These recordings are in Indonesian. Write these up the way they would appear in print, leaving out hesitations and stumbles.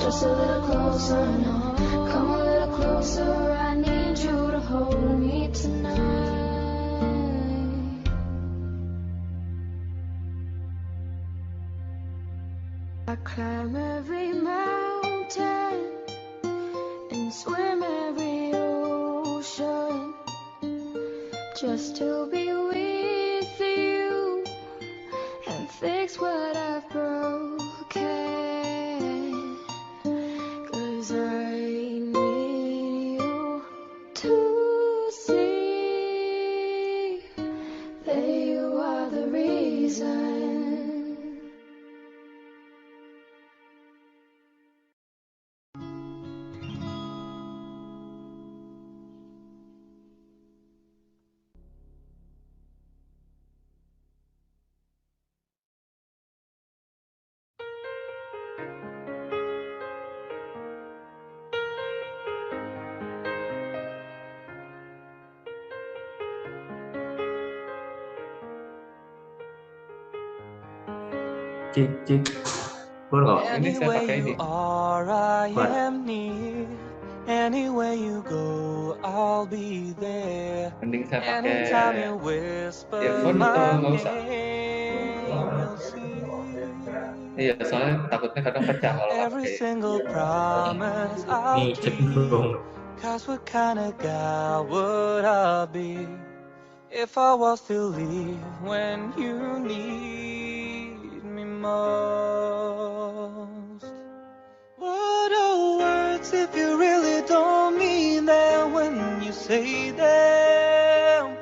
Just a little closer now. Come a little closer. I need you to hold me tonight. I climb every mountain and swim every ocean just to be with you and fix what I've broken. 'Cause I need you to see that you are the reason. Cik, ini saya pakai ini. Anywhere you go, I'll be there. Mending saya pakai Anytime you whisper earphone atau nggak usah? Iya, soalnya takutnya kadang pecah kalau Every pakai. single promise I'll keep. 'Cause what kind of guy would I be if I was to leave when you need me most? What are words if you really don't mean them when you say them?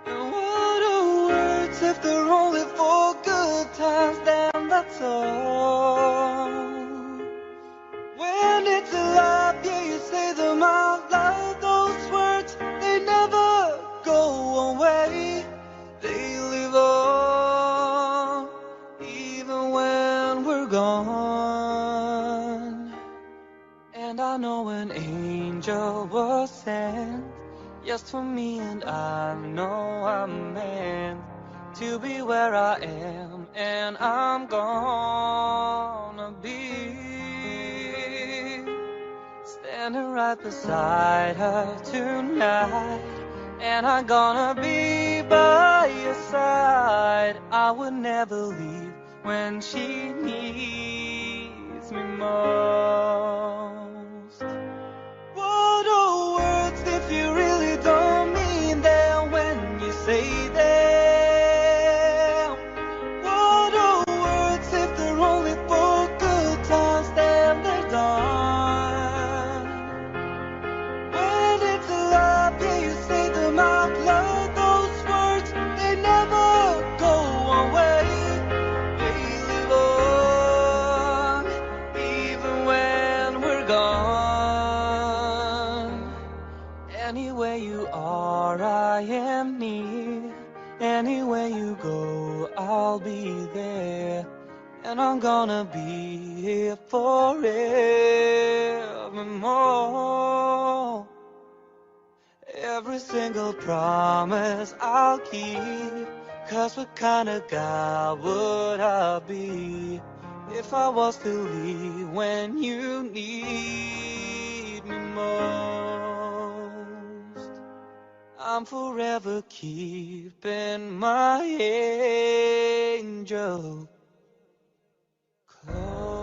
And what are words if they're only for good times? Then that's all. When it's alive, yeah, you say them out loud. Those words, they never go away. They live on, even when we're gone. And I know an angel was sent just for me, and I know I'm meant to be where I am, and I'm gonna be standing right beside her tonight, and I'm gonna be by your side. I would never leave when she needs me most. What are words if you really don't mean them when you say them? What are words if they're only for good times, then they're done? When it's alive, yeah, you say them out loud. Those words, they never go away. They live on, even when we're gone. Anywhere you are, I am near. Anywhere you go, I'll be there. And I'm gonna be here forevermore. Every single promise I'll keep. 'Cause what kind of guy would I be if I was to leave when you need me most? I'm forever keeping my angel close.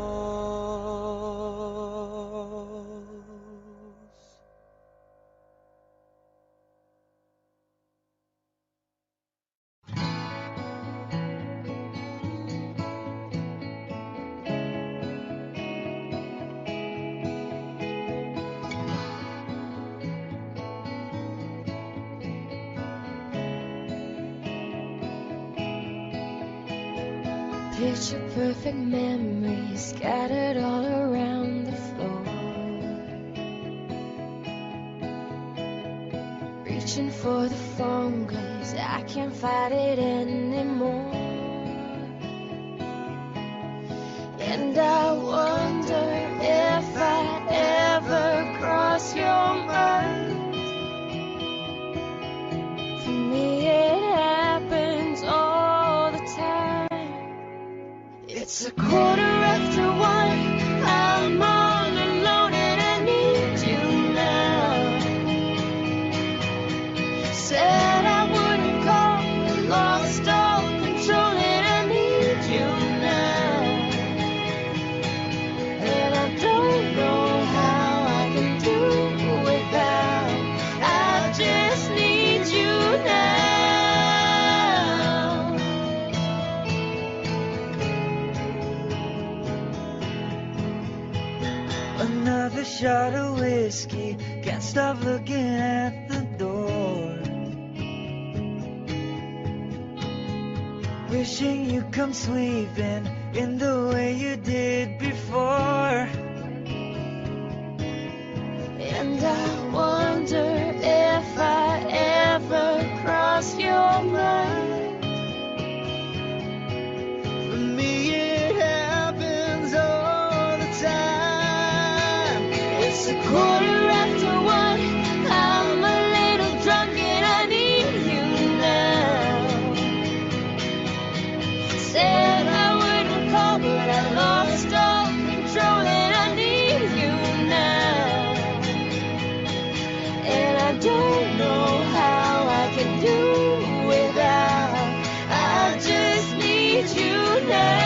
Picture perfect memories scattered all around the floor. Reaching for the phone 'cause I can't fight it anymore. And I wonder if I ever cross your mind. For me it happens all the time. It's 1:15. I'm Another shot of whiskey, can't stop looking at the door. Wishing you come sweeping in the way you did before. And I wonder if I ever cross your mind. For me it happens all the time. It's 1:15. I'm a little drunk and I need you now. Said I wouldn't call, but I lost all control and I need you now. And I don't know how I can do without. I just need you now.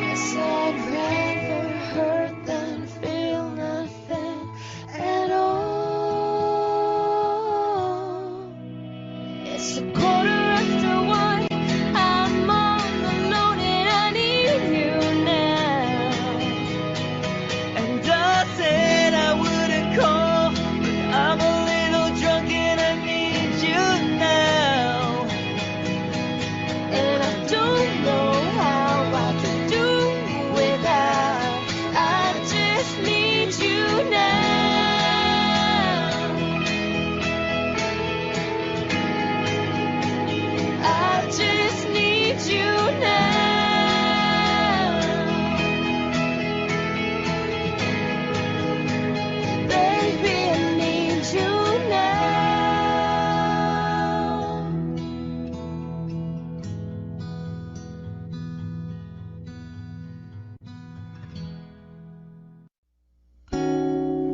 Guess I'd rather hurt than feel nothing at all. It's 1:15. I'm all alone and I need you now. And I said I wouldn't call, but I'm a little drunk and I need you now. And I don't know how I can do without. I just need you now. I just need you now. Baby, I need you now.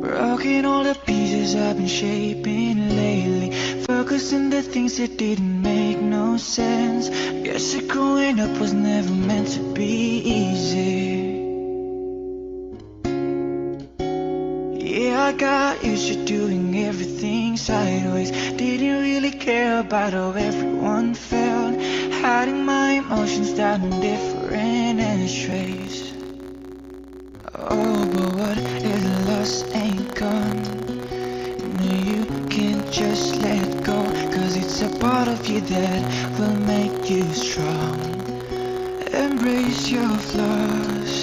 Broken all the pieces I've been shaping lately, focusing the things that didn't make no sense. Guess that growing up was never meant to be easy. Yeah, I got used to doing everything sideways. Didn't really care about how everyone felt, hiding my emotions down in different ashtrays. Oh, but what if the loss ain't gone? No, you can't just let go, 'cause it's a part of you that will make you strong. Embrace your flaws.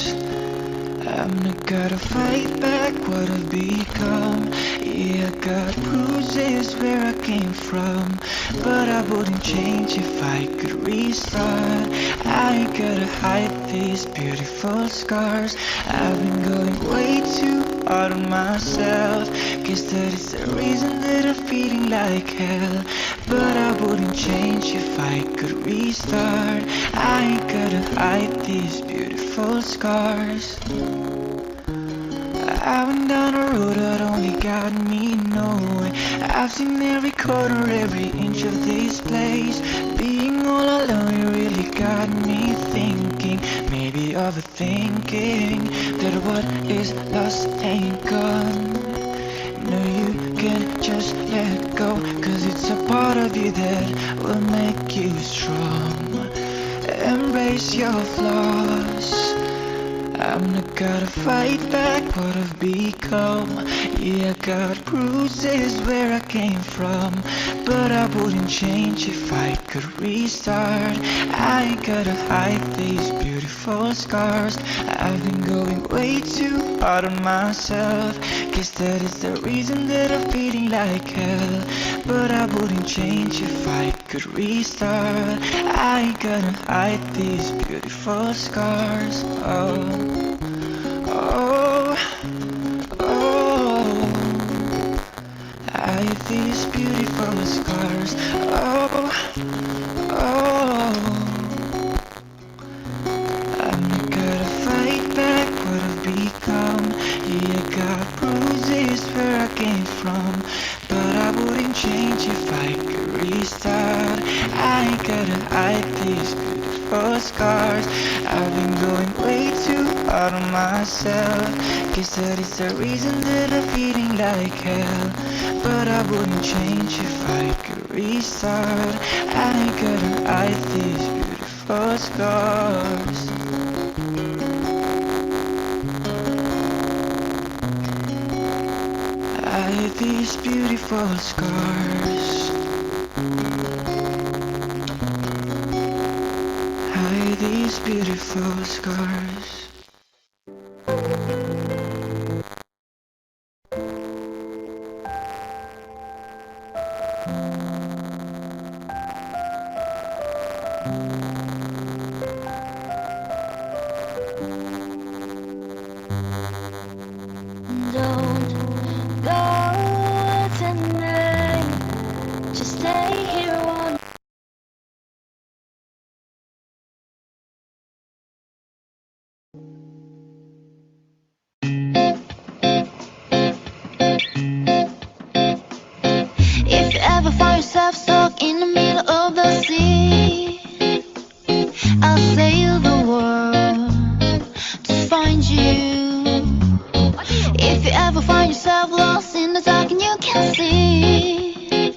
I'm not gonna fight back what I've become. Yeah, I got bruises where I came from, but I wouldn't change if I could restart. I ain't gotta hide these beautiful scars. I've been going way too hard on myself. Guess that is the reason that I'm feeling like hell, but I wouldn't change if I could restart. I ain't gotta hide these beautiful scars. I went down a road that only got me nowhere. I've seen every corner, every inch of this place. Being all alone, it really got me thinking, maybe overthinking, that what is lost ain't gone. No, you can't just let go, 'cause it's a part of you that will make you strong. Embrace your flaws. I'm not gonna fight back what I've become. Yeah, I got bruises where I came from, but I wouldn't change if I could restart. I ain't gotta hide these beautiful scars. I've been going way too hard on myself. Guess that is the reason that I'm feeling like hell, but I wouldn't change if I could restart. I ain't gonna hide these beautiful scars. Oh, oh, oh, I hide these beautiful scars. Oh, oh, I'm not gonna fight back what I've become. Yeah, I got bruises where I came from, but I wouldn't change if I could restart. I ain't gotta hide these beautiful scars. I've been going way too hard on myself. Guess that is the reason that I'm feeling like hell. But I wouldn't change if I could restart. I ain't gonna hide these beautiful scars. I hate these beautiful scars. I hate these beautiful scars. Don't go tonight. Just stay here one. If you ever find yourself stuck in the middle of the sea, I'll sail the world to find you. If you ever find yourself lost in the dark and you can't see,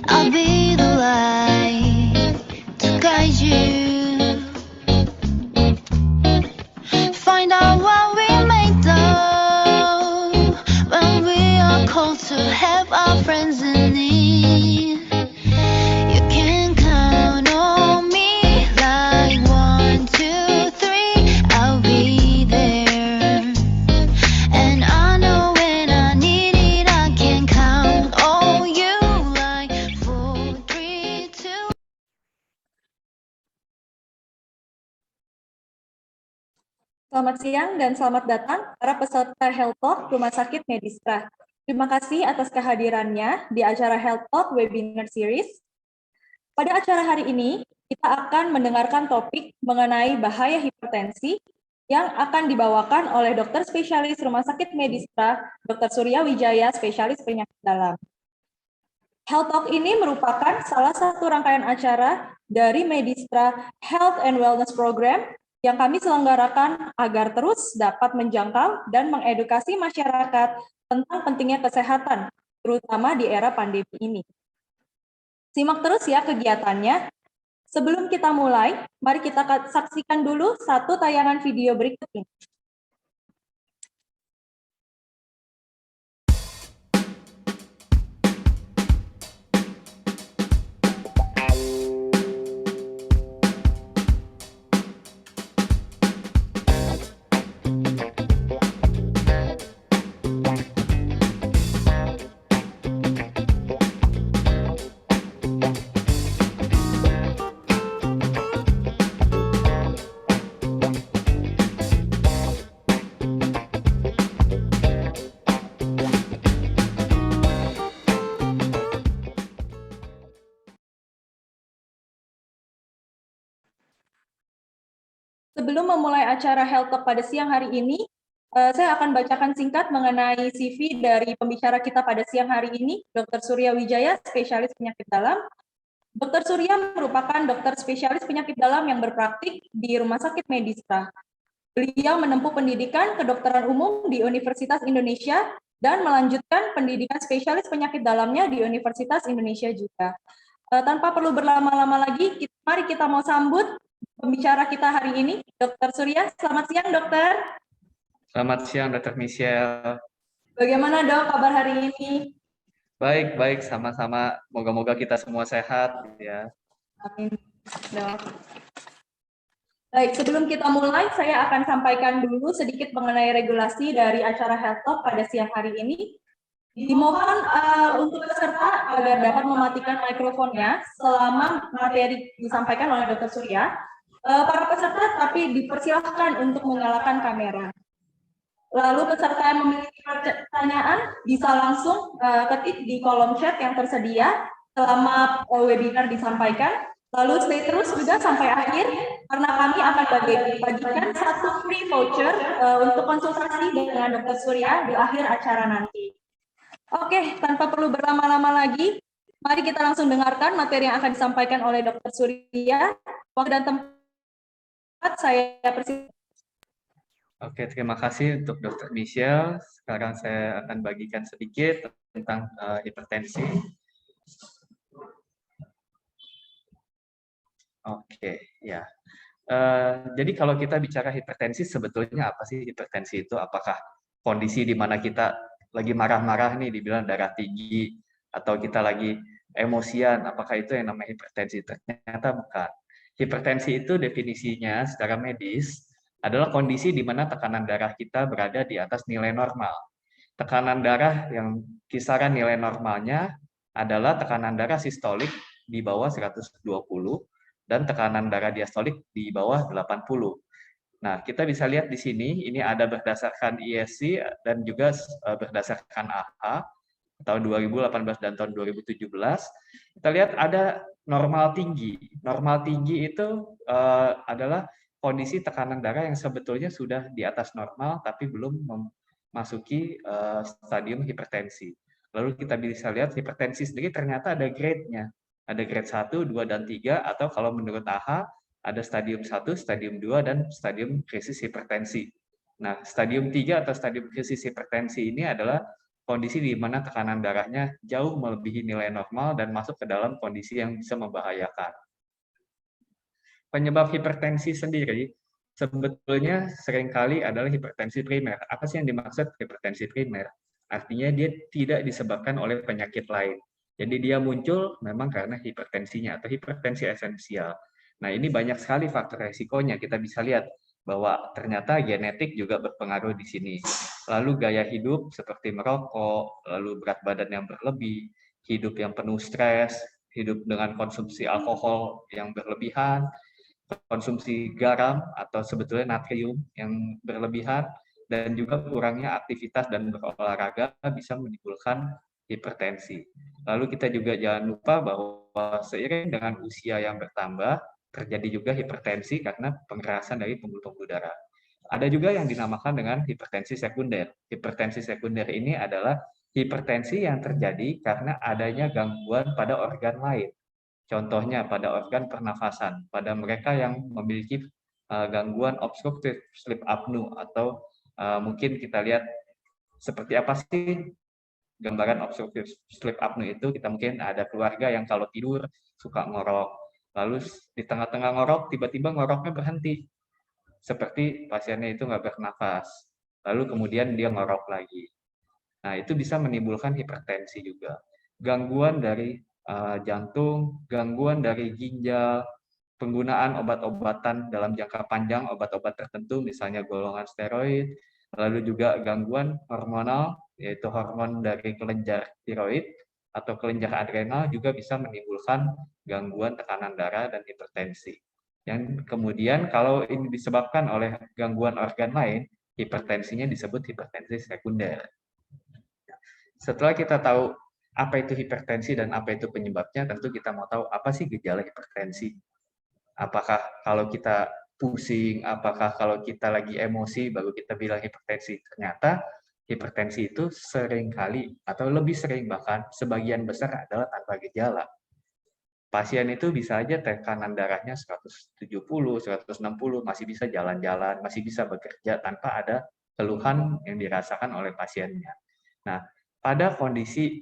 I'll be the light to guide you. Find out what we made of when we are called to help our friends in need. You can count on me like 1, 2, 3. I'll be there. And I know when I need it, I can count on you like 4, 3, 2. Selamat siang dan selamat datang para peserta Health Talk Rumah Sakit Medistra. Terima kasih atas kehadirannya di acara Health Talk Webinar Series. Pada acara hari ini, kita akan mendengarkan topik mengenai bahaya hipertensi yang akan dibawakan oleh dokter spesialis Rumah Sakit Medistra, Dr. Surya Wijaya, spesialis penyakit dalam. Health Talk ini merupakan salah satu rangkaian acara dari Medistra Health and Wellness Program yang kami selenggarakan agar terus dapat menjangkau dan mengedukasi masyarakat tentang pentingnya kesehatan, terutama di era pandemi ini. Simak terus ya kegiatannya. Sebelum kita mulai, mari kita saksikan dulu satu tayangan video berikut ini. Sebelum memulai acara Health Talk pada siang hari ini, saya akan bacakan singkat mengenai CV dari pembicara kita pada siang hari ini, Dr. Surya Wijaya, spesialis penyakit dalam. Dr. Surya merupakan dokter spesialis penyakit dalam yang berpraktik di Rumah Sakit Medistra. Beliau menempuh pendidikan kedokteran umum di Universitas Indonesia dan melanjutkan pendidikan spesialis penyakit dalamnya di Universitas Indonesia juga. Tanpa perlu berlama-lama lagi, mari kita mau sambut pembicara kita hari ini, Dr. Surya. Selamat siang, dokter. Selamat siang, Dr. Michelle. Bagaimana, dok, kabar hari ini? Baik, sama-sama. Moga-moga kita semua sehat, ya. Amin, dok. Baik, sebelum kita mulai, saya akan sampaikan dulu sedikit mengenai regulasi dari acara Health Talk pada siang hari ini. Dimohon untuk peserta agar dapat mematikan mikrofonnya selama materi disampaikan oleh Dr. Surya. Para peserta tapi dipersilahkan untuk menyalakan kamera. Lalu peserta yang memiliki pertanyaan bisa langsung ketik di kolom chat yang tersedia selama webinar disampaikan. Lalu stay terus juga sampai akhir karena kami akan bagikan satu free voucher untuk konsultasi dengan Dr. Surya di akhir acara nanti. Oke, tanpa perlu berlama-lama lagi, mari kita langsung dengarkan materi yang akan disampaikan oleh Dr. Surya. Waktu dan tempat saya persilakan. Oke, terima kasih untuk Dr. Michelle. Sekarang saya akan bagikan sedikit tentang hipertensi. Oke, ya. Jadi kalau kita bicara hipertensi, sebetulnya apa sih hipertensi itu? Apakah kondisi di mana kita lagi marah-marah nih, dibilang darah tinggi, atau kita lagi emosian, apakah itu yang namanya hipertensi? Ternyata bukan. Hipertensi itu definisinya secara medis adalah kondisi di mana tekanan darah kita berada di atas nilai normal. Tekanan darah yang kisaran nilai normalnya adalah tekanan darah sistolik di bawah 120 dan tekanan darah diastolik di bawah 80. Nah, kita bisa lihat di sini, ini ada berdasarkan ISC dan juga berdasarkan AHA tahun 2018 dan tahun 2017. Kita lihat ada normal tinggi. Normal tinggi itu adalah kondisi tekanan darah yang sebetulnya sudah di atas normal, tapi belum memasuki stadium hipertensi. Lalu kita bisa lihat hipertensi sendiri ternyata ada grade-nya. Ada grade 1, 2, dan 3, atau kalau menurut AHA, ada stadium 1, stadium 2, dan stadium krisis hipertensi. Nah, stadium 3 atau stadium krisis hipertensi ini adalah kondisi di mana tekanan darahnya jauh melebihi nilai normal dan masuk ke dalam kondisi yang bisa membahayakan. Penyebab hipertensi sendiri sebetulnya seringkali adalah hipertensi primer. Apa sih yang dimaksud hipertensi primer? Artinya dia tidak disebabkan oleh penyakit lain. Jadi dia muncul memang karena hipertensinya atau hipertensi esensial. Nah, ini banyak sekali faktor resikonya. Kita bisa lihat bahwa ternyata genetik juga berpengaruh di sini. Lalu gaya hidup seperti merokok, lalu berat badan yang berlebih, hidup yang penuh stres, hidup dengan konsumsi alkohol yang berlebihan, konsumsi garam atau sebetulnya natrium yang berlebihan, dan juga kurangnya aktivitas dan berolahraga bisa menimbulkan hipertensi. Lalu kita juga jangan lupa bahwa seiring dengan usia yang bertambah, terjadi juga hipertensi karena pengerasan dari pembuluh-pembuluh darah. Ada juga yang dinamakan dengan hipertensi sekunder. Hipertensi sekunder ini adalah hipertensi yang terjadi karena adanya gangguan pada organ lain. Contohnya pada organ pernafasan, pada mereka yang memiliki gangguan obstructive sleep apnea atau mungkin kita lihat seperti apa sih gambaran obstructive sleep apnea itu. Kita mungkin ada keluarga yang kalau tidur suka ngorok, lalu di tengah-tengah ngorok tiba-tiba ngoroknya berhenti, seperti pasiennya itu nggak bernafas, lalu kemudian dia ngorok lagi. Nah, itu bisa menimbulkan hipertensi juga. Gangguan dari jantung, gangguan dari ginjal, penggunaan obat-obatan dalam jangka panjang, obat-obat tertentu, misalnya golongan steroid, lalu juga gangguan hormonal, yaitu hormon dari kelenjar tiroid atau kelenjar adrenal juga bisa menimbulkan gangguan tekanan darah dan hipertensi. Yang kemudian kalau ini disebabkan oleh gangguan organ lain, hipertensinya disebut hipertensi sekunder. Setelah kita tahu apa itu hipertensi dan apa itu penyebabnya, tentu kita mau tahu apa sih gejala hipertensi. Apakah kalau kita pusing, apakah kalau kita lagi emosi baru kita bilang hipertensi. Ternyata hipertensi itu sering kali atau lebih sering bahkan sebagian besar adalah tanpa gejala. Pasien itu bisa aja tekanan darahnya 170, 160, masih bisa jalan-jalan, masih bisa bekerja tanpa ada keluhan yang dirasakan oleh pasiennya. Nah, pada kondisi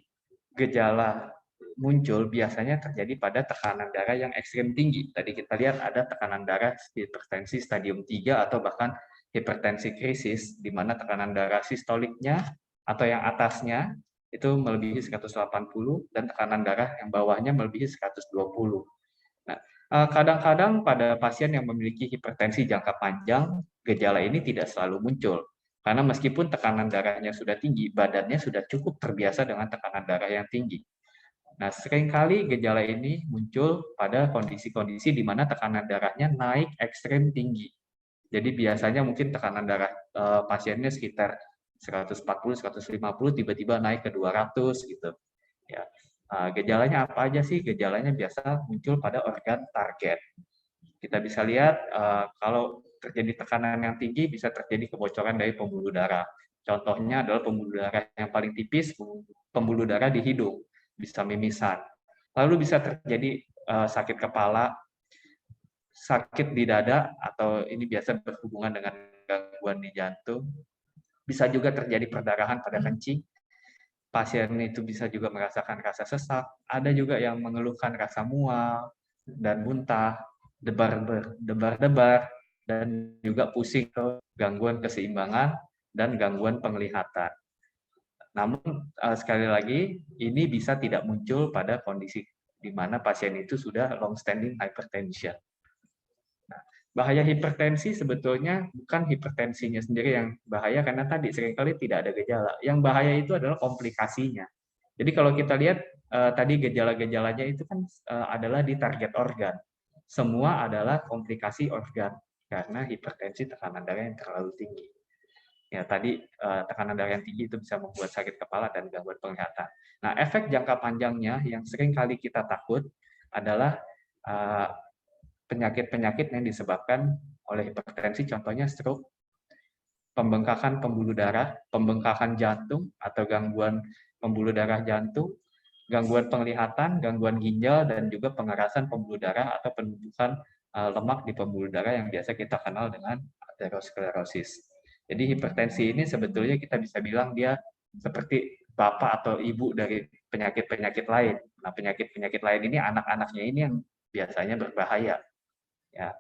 gejala muncul biasanya terjadi pada tekanan darah yang ekstrim tinggi. Tadi kita lihat ada tekanan darah hipertensi stadium 3 atau bahkan hipertensi krisis, di mana tekanan darah sistoliknya atau yang atasnya itu melebihi 180 dan tekanan darah yang bawahnya melebihi 120. Nah, kadang-kadang pada pasien yang memiliki hipertensi jangka panjang, gejala ini tidak selalu muncul. Karena meskipun tekanan darahnya sudah tinggi, badannya sudah cukup terbiasa dengan tekanan darah yang tinggi. Nah, seringkali gejala ini muncul pada kondisi-kondisi di mana tekanan darahnya naik ekstrem tinggi. Jadi biasanya mungkin tekanan darah pasiennya sekitar 140, 150, tiba-tiba naik ke 200 gitu. Ya. Gejalanya apa aja sih? Gejalanya biasa muncul pada organ target. Kita bisa lihat kalau terjadi tekanan yang tinggi bisa terjadi kebocoran dari pembuluh darah. Contohnya adalah pembuluh darah yang paling tipis, pembuluh darah di hidung, bisa mimisan. Lalu bisa terjadi sakit kepala, sakit di dada, atau ini biasa berhubungan dengan gangguan di jantung, bisa juga terjadi perdarahan pada kencing. Pasien itu bisa juga merasakan rasa sesak, ada juga yang mengeluhkan rasa mual dan muntah, debar-debar, dan juga pusing, gangguan keseimbangan, dan gangguan penglihatan. Namun sekali lagi, ini bisa tidak muncul pada kondisi di mana pasien itu sudah long-standing hypertension. Nah, bahaya hipertensi sebetulnya bukan hipertensinya sendiri yang bahaya, karena tadi seringkali tidak ada gejala. Yang bahaya itu adalah komplikasinya. Jadi kalau kita lihat tadi gejala-gejalanya itu kan adalah di target organ. Semua adalah komplikasi organ karena hipertensi tekanan darah yang terlalu tinggi. Ya, tadi tekanan darah yang tinggi itu bisa membuat sakit kepala dan gangguan penglihatan. Nah, efek jangka panjangnya yang sering kali kita takut adalah penyakit-penyakit yang disebabkan oleh hipertensi, contohnya stroke, pembengkakan pembuluh darah, pembengkakan jantung atau gangguan pembuluh darah jantung, gangguan penglihatan, gangguan ginjal, dan juga pengerasan pembuluh darah atau penumpukan lemak di pembuluh darah yang biasa kita kenal dengan aterosklerosis. Jadi hipertensi ini sebetulnya kita bisa bilang dia seperti bapak atau ibu dari penyakit-penyakit lain. Nah, penyakit-penyakit lain ini anak-anaknya ini yang biasanya berbahaya. Ya.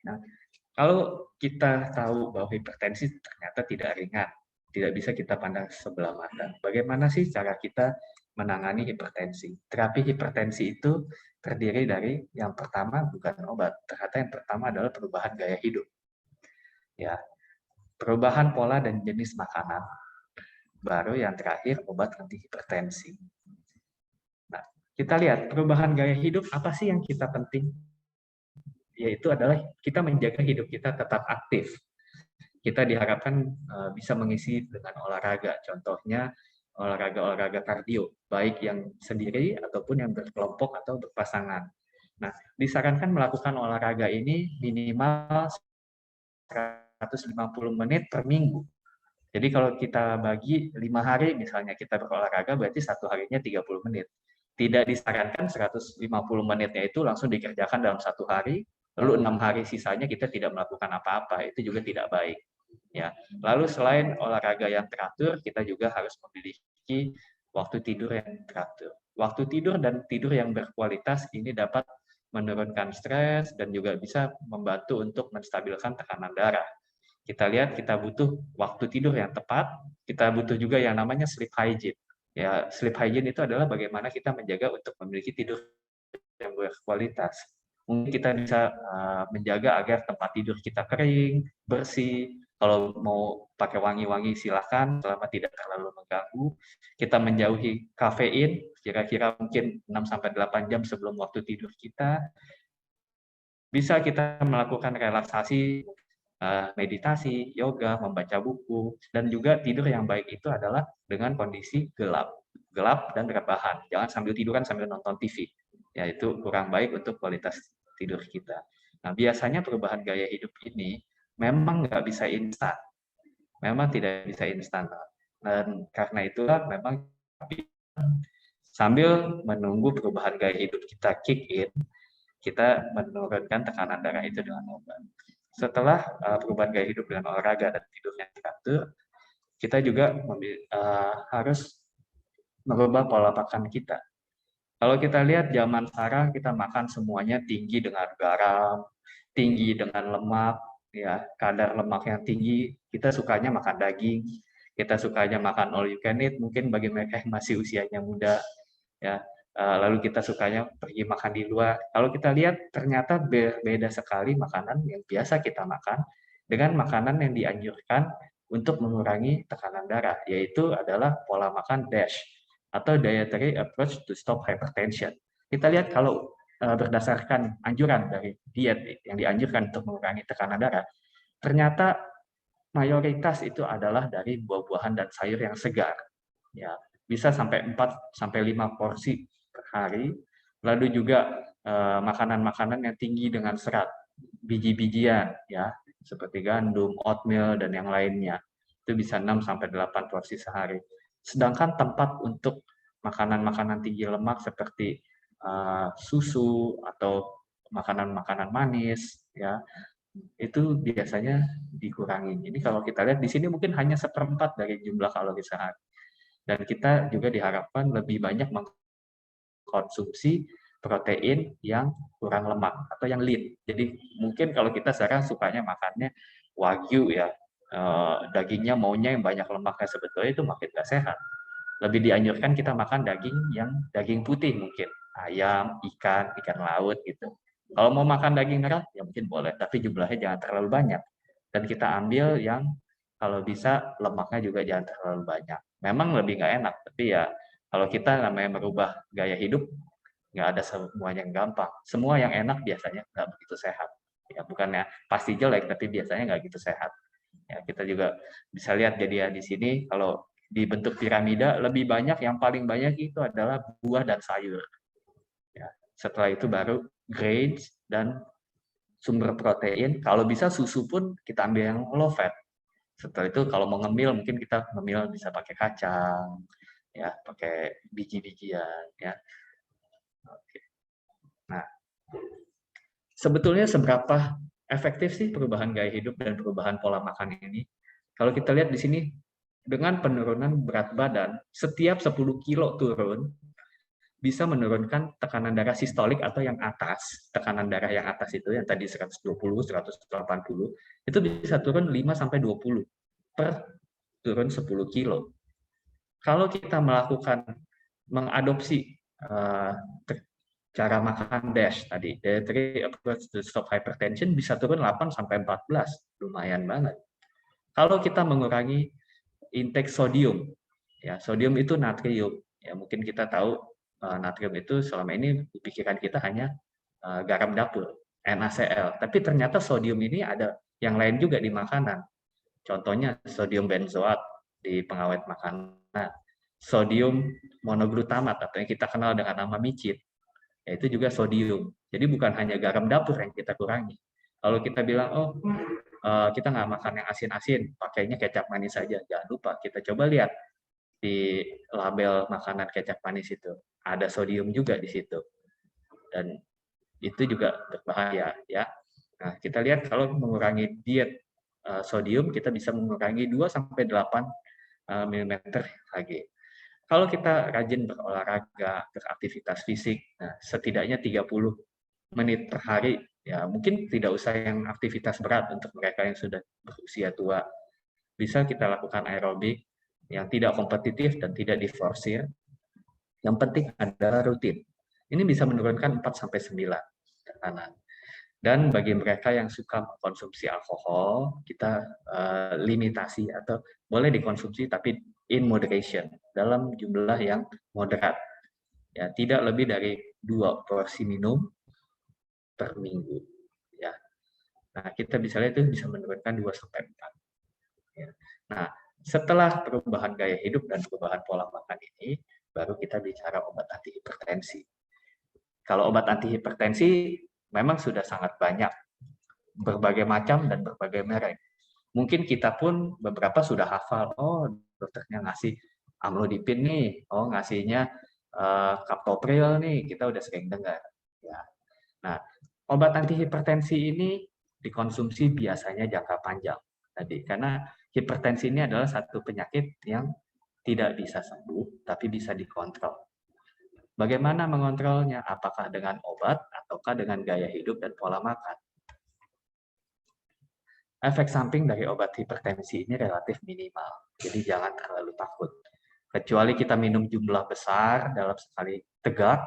Nah, kalau kita tahu bahwa hipertensi ternyata tidak ringan, tidak bisa kita pandang sebelah mata. Bagaimana sih cara kita menangani hipertensi? Terapi hipertensi itu terdiri dari yang pertama bukan obat, ternyata yang pertama adalah perubahan gaya hidup. Ya, perubahan pola dan jenis makanan. Baru yang terakhir obat anti hipertensi. Nah, kita lihat perubahan gaya hidup apa sih yang kita penting? Yaitu adalah kita menjaga hidup kita tetap aktif. Kita diharapkan bisa mengisi dengan olahraga, contohnya olahraga-olahraga kardio, baik yang sendiri ataupun yang berkelompok atau berpasangan. Nah, disarankan melakukan olahraga ini minimal 150 menit per minggu. Jadi kalau kita bagi 5 hari, misalnya kita berolahraga, berarti satu harinya 30 menit. Tidak disarankan 150 menitnya itu langsung dikerjakan dalam satu hari, lalu 6 hari sisanya kita tidak melakukan apa-apa, itu juga tidak baik. Ya. Lalu selain olahraga yang teratur, kita juga harus memiliki waktu tidur yang teratur. Waktu tidur dan tidur yang berkualitas ini dapat menurunkan stres dan juga bisa membantu untuk menstabilkan tekanan darah. Kita lihat kita butuh waktu tidur yang tepat, kita butuh juga yang namanya sleep hygiene. Ya, sleep hygiene itu adalah bagaimana kita menjaga untuk memiliki tidur yang berkualitas. Mungkin kita bisa menjaga agar tempat tidur kita kering, bersih. Kalau mau pakai wangi-wangi silakan, selama tidak terlalu mengganggu. Kita menjauhi kafein, kira-kira mungkin 6-8 jam sebelum waktu tidur kita. Bisa kita melakukan relaksasi, meditasi, yoga, membaca buku, dan juga tidur yang baik itu adalah dengan kondisi gelap dan rebahan. Jangan sambil tiduran sambil nonton TV. Ya, itu kurang baik untuk kualitas tidur kita. Nah, biasanya perubahan gaya hidup ini memang nggak bisa instan. Memang tidak bisa instan. Dan karena itulah memang sambil menunggu perubahan gaya hidup kita kick in, kita menurunkan tekanan darah itu dengan obat. Setelah perubahan gaya hidup dengan olahraga dan tidur yang teratur, kita juga harus merubah pola makan kita. Kalau kita lihat zaman sekarang, kita makan semuanya tinggi dengan garam, tinggi dengan lemak, ya kadar lemak yang tinggi. Kita sukanya makan daging, kita sukanya makan all you can eat. Mungkin bagi mereka yang masih usianya muda, ya. Lalu kita sukanya pergi makan di luar. Kalau kita lihat ternyata berbeda sekali makanan yang biasa kita makan dengan makanan yang dianjurkan untuk mengurangi tekanan darah, yaitu adalah pola makan DASH atau Dietary Approach to Stop Hypertension. Kita lihat kalau berdasarkan anjuran dari diet yang dianjurkan untuk mengurangi tekanan darah, ternyata mayoritas itu adalah dari buah-buahan dan sayur yang segar. Ya, bisa sampai 4-5 porsi per hari, lalu juga makanan-makanan yang tinggi dengan serat, biji-bijian, ya seperti gandum, oatmeal, dan yang lainnya, itu bisa 6-8 porsi sehari. Sedangkan tempat untuk makanan-makanan tinggi lemak seperti susu atau makanan-makanan manis, ya itu biasanya dikurangi. Jadi kalau kita lihat di sini mungkin hanya 1/4 dari jumlah kalori sehari. Dan kita juga diharapkan lebih banyak mengkonsumsi protein yang kurang lemak atau yang lean. Jadi mungkin kalau kita sekarang sukanya makannya wagyu ya, dagingnya maunya yang banyak lemaknya, sebetulnya itu makin nggak sehat. Lebih dianjurkan kita makan daging putih mungkin, ayam, ikan laut gitu. Kalau mau makan daging merah ya mungkin boleh, tapi jumlahnya jangan terlalu banyak. Dan kita ambil yang kalau bisa lemaknya juga jangan terlalu banyak. Memang lebih nggak enak, tapi ya kalau kita namanya merubah gaya hidup, nggak ada semuanya yang gampang. Semua yang enak biasanya nggak begitu sehat. Ya bukannya pasti jelek, tapi biasanya nggak gitu sehat. Ya, kita juga bisa lihat jadi ya di sini kalau di bentuk piramida lebih banyak, yang paling banyak itu adalah buah dan sayur. Ya, setelah itu baru grains dan sumber protein. Kalau bisa susu pun kita ambil yang low fat. Setelah itu kalau mau ngemil mungkin kita ngemil bisa pakai kacang, ya pakai biji-bijian, ya. Oke. Nah, sebetulnya seberapa efektif sih perubahan gaya hidup dan perubahan pola makan ini? Kalau kita lihat di sini, dengan penurunan berat badan, setiap 10 kilo turun, bisa menurunkan tekanan darah sistolik atau yang atas, tekanan darah yang atas itu, yang tadi 120, 180, itu bisa turun 5-20 per turun 10 kilo. Kalau kita mengadopsi cara makan DASH tadi, Dietary Approach to Stop Hypertension, bisa turun 8-14, lumayan banget. Kalau kita mengurangi intake sodium, ya sodium itu natrium, ya mungkin kita tahu natrium itu selama ini di pikiran kita hanya garam dapur, NaCl, tapi ternyata sodium ini ada yang lain juga di makanan. Contohnya sodium benzoat di pengawet makanan, sodium monoglutamat atau yang kita kenal dengan nama micin, yaitu juga sodium. Jadi bukan hanya garam dapur yang kita kurangi. Kalau kita bilang, oh kita nggak makan yang asin-asin, pakainya kecap manis saja. Jangan lupa, kita coba lihat di label makanan kecap manis itu. Ada sodium juga di situ. Dan itu juga berbahaya. Ya. Nah, kita lihat kalau mengurangi diet sodium, kita bisa mengurangi 2-8 mm Hg. Kalau kita rajin berolahraga, beraktivitas fisik, nah, setidaknya 30 menit per hari, ya mungkin tidak usah yang aktivitas berat untuk mereka yang sudah berusia tua. Bisa kita lakukan aerobik yang tidak kompetitif dan tidak diforsir. Yang penting adalah rutin. Ini bisa menurunkan 4-9 tekanan. Dan bagi mereka yang suka mengkonsumsi alkohol, kita limitasi atau boleh dikonsumsi tapi in moderation, dalam jumlah yang moderat. Ya, tidak lebih dari 2 porsi minum per minggu. Ya. Nah, kita bisa lihat itu bisa menurunkan 2-4. Ya. Nah, setelah perubahan gaya hidup dan perubahan pola makan ini, baru kita bicara obat antihipertensi. Kalau obat antihipertensi memang sudah sangat banyak, berbagai macam dan berbagai merek. Mungkin kita pun beberapa sudah hafal, oh dokternya ngasih amlodipin nih, oh ngasihnya captopril nih, kita udah sering dengar. Ya. Nah, obat antihipertensi ini dikonsumsi biasanya jangka panjang tadi, karena hipertensi ini adalah satu penyakit yang tidak bisa sembuh, tapi bisa dikontrol. Bagaimana mengontrolnya? Apakah dengan obat ataukah dengan gaya hidup dan pola makan? Efek samping dari obat hipertensi ini relatif minimal, jadi jangan terlalu takut. Kecuali kita minum jumlah besar dalam sekali tegak,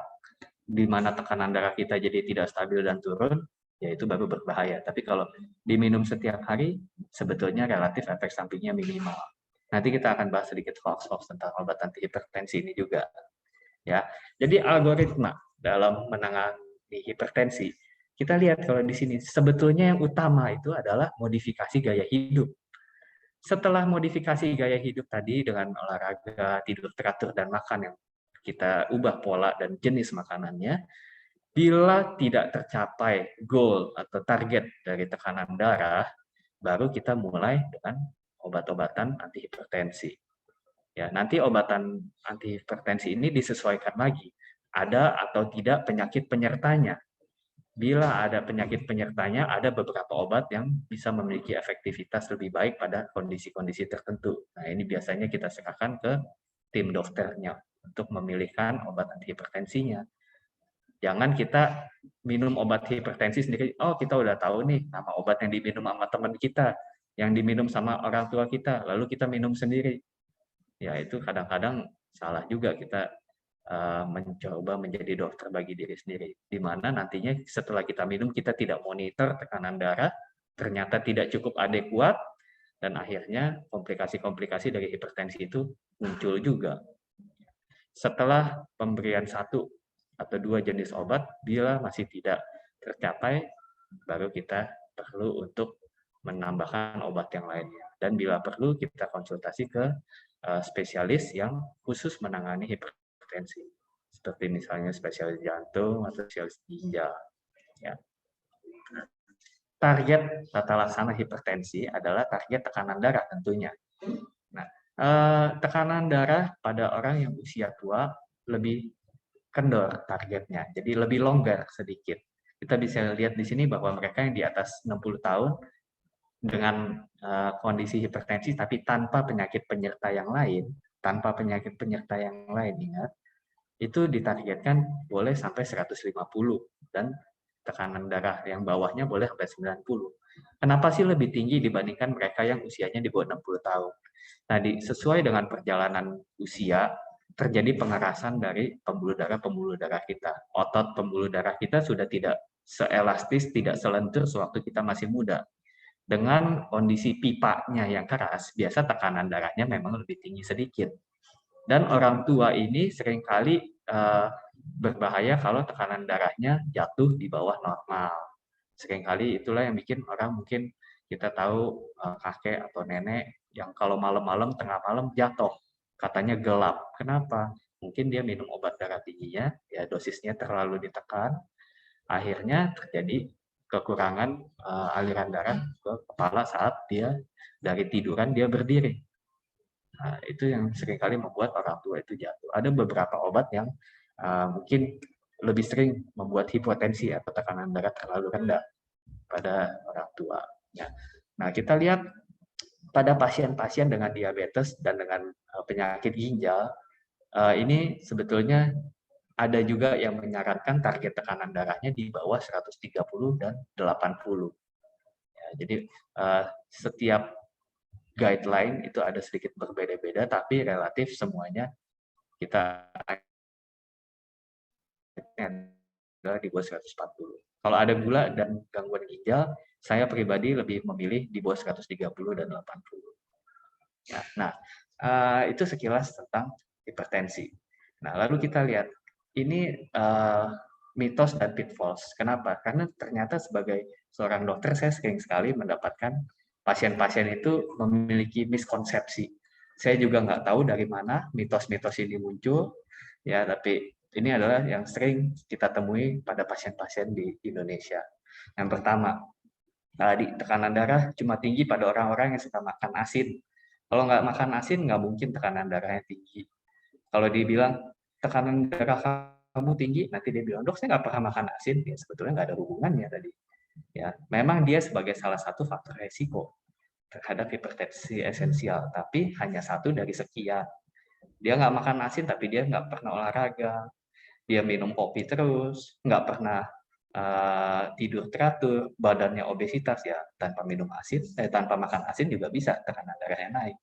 di mana tekanan darah kita jadi tidak stabil dan turun, ya itu baru berbahaya. Tapi kalau diminum setiap hari, sebetulnya relatif efek sampingnya minimal. Nanti kita akan bahas sedikit hoax-hoax tentang obat antihipertensi ini juga. Ya, jadi algoritma dalam menangani hipertensi. Kita lihat kalau di sini, sebetulnya yang utama itu adalah modifikasi gaya hidup. Setelah modifikasi gaya hidup tadi dengan olahraga, tidur teratur, dan makan yang kita ubah pola dan jenis makanannya, bila tidak tercapai goal atau target dari tekanan darah, baru kita mulai dengan obat-obatan antihipertensi. Ya, nanti obatan antihipertensi ini disesuaikan lagi, ada atau tidak penyakit penyertanya. bila ada penyakit penyertanya, ada beberapa obat yang bisa memiliki efektivitas lebih baik pada kondisi-kondisi tertentu. Nah, ini biasanya kita serahkan ke tim dokternya untuk memilihkan obat antihipertensinya. Jangan kita minum obat hipertensi sendiri, oh kita udah tahu nih nama obat yang diminum sama teman kita, yang diminum sama orang tua kita, lalu kita minum sendiri. Ya itu kadang-kadang salah juga, kita mencoba menjadi dokter bagi diri sendiri, di mana nantinya setelah kita minum kita tidak monitor tekanan darah, ternyata tidak cukup adekuat, dan akhirnya komplikasi-komplikasi dari hipertensi itu muncul juga. Setelah pemberian 1 atau 2 jenis obat, bila masih tidak tercapai, baru kita perlu untuk menambahkan obat yang lainnya. Dan bila perlu, kita konsultasi ke spesialis yang khusus menangani hipertensi, seperti misalnya spesialis jantung atau spesialis ginjal. Ya. Target tata laksana hipertensi adalah target tekanan darah tentunya. Nah, tekanan darah pada orang yang usia tua lebih kendor targetnya, jadi lebih longgar sedikit. Kita bisa lihat di sini bahwa mereka yang di atas 60 tahun dengan kondisi hipertensi tapi tanpa penyakit penyerta yang lain, ingat, itu ditargetkan boleh sampai 150 dan tekanan darah yang bawahnya boleh sampai 90. Kenapa sih lebih tinggi dibandingkan mereka yang usianya di bawah 60 tahun? Tadi sesuai dengan perjalanan usia, terjadi pengerasan dari pembuluh darah kita. Otot pembuluh darah kita sudah tidak seelastis, tidak selentur sewaktu kita masih muda. Dengan kondisi pipanya yang keras, biasa tekanan darahnya memang lebih tinggi sedikit. Dan orang tua ini seringkali berbahaya kalau tekanan darahnya jatuh di bawah normal. Seringkali itulah yang bikin orang, mungkin kita tahu kakek atau nenek yang kalau malam-malam, tengah malam jatuh, katanya gelap. Kenapa? Mungkin dia minum obat darah tingginya, ya dosisnya terlalu ditekan, akhirnya terjadi kekurangan aliran darah ke kepala saat dia dari tiduran dia berdiri. Nah, itu yang seringkali membuat orang tua itu jatuh. Ada beberapa obat yang mungkin lebih sering membuat hipotensi atau tekanan darah terlalu rendah pada orang tua. Nah, kita lihat pada pasien-pasien dengan diabetes dan dengan penyakit ginjal, ini sebetulnya ada juga yang menyarankan target tekanan darahnya di bawah 130 dan 80. Ya, jadi setiap guideline itu ada sedikit berbeda-beda, tapi relatif semuanya kita adalah di bawah 140. Kalau ada gula dan gangguan ginjal, saya pribadi lebih memilih di bawah 130 dan 80. Ya, nah, itu sekilas tentang hipertensi. Nah, lalu kita lihat, ini mitos dan pitfalls. Kenapa? Karena ternyata sebagai seorang dokter, saya sering sekali mendapatkan pasien-pasien itu memiliki miskonsepsi. Saya juga nggak tahu dari mana mitos-mitos ini muncul, ya, tapi ini adalah yang sering kita temui pada pasien-pasien di Indonesia. Yang pertama, tekanan darah cuma tinggi pada orang-orang yang suka makan asin. Kalau nggak makan asin, nggak mungkin tekanan darahnya tinggi. Kalau dibilang tekanan darah kamu tinggi, nanti dia bilang, dok saya nggak pernah makan asin, ya sebetulnya nggak ada hubungannya tadi. Ya, memang dia sebagai salah satu faktor resiko terhadap hipertensi esensial, tapi hanya satu dari sekian. Dia nggak makan asin, tapi dia nggak pernah olahraga, dia minum kopi terus, nggak pernah tidur teratur, badannya obesitas, ya tanpa minum asin, tanpa makan asin juga bisa tekanan darahnya naik.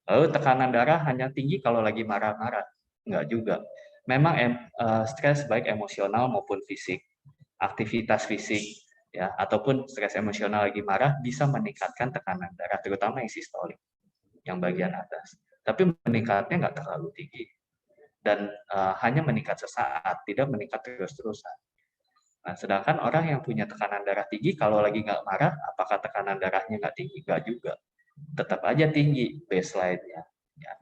Lalu tekanan darah hanya tinggi kalau lagi marah-marah, nggak juga. Memang stres baik emosional maupun fisik, aktivitas fisik, ya ataupun stres emosional lagi marah bisa meningkatkan tekanan darah, terutama yang sistolik, yang bagian atas. Tapi meningkatnya nggak terlalu tinggi dan hanya meningkat sesaat, tidak meningkat terus-terusan. Nah, sedangkan orang yang punya tekanan darah tinggi, kalau lagi nggak marah, apakah tekanan darahnya nggak tinggi? Nggak juga. Tetap aja tinggi baseline-nya. Ya.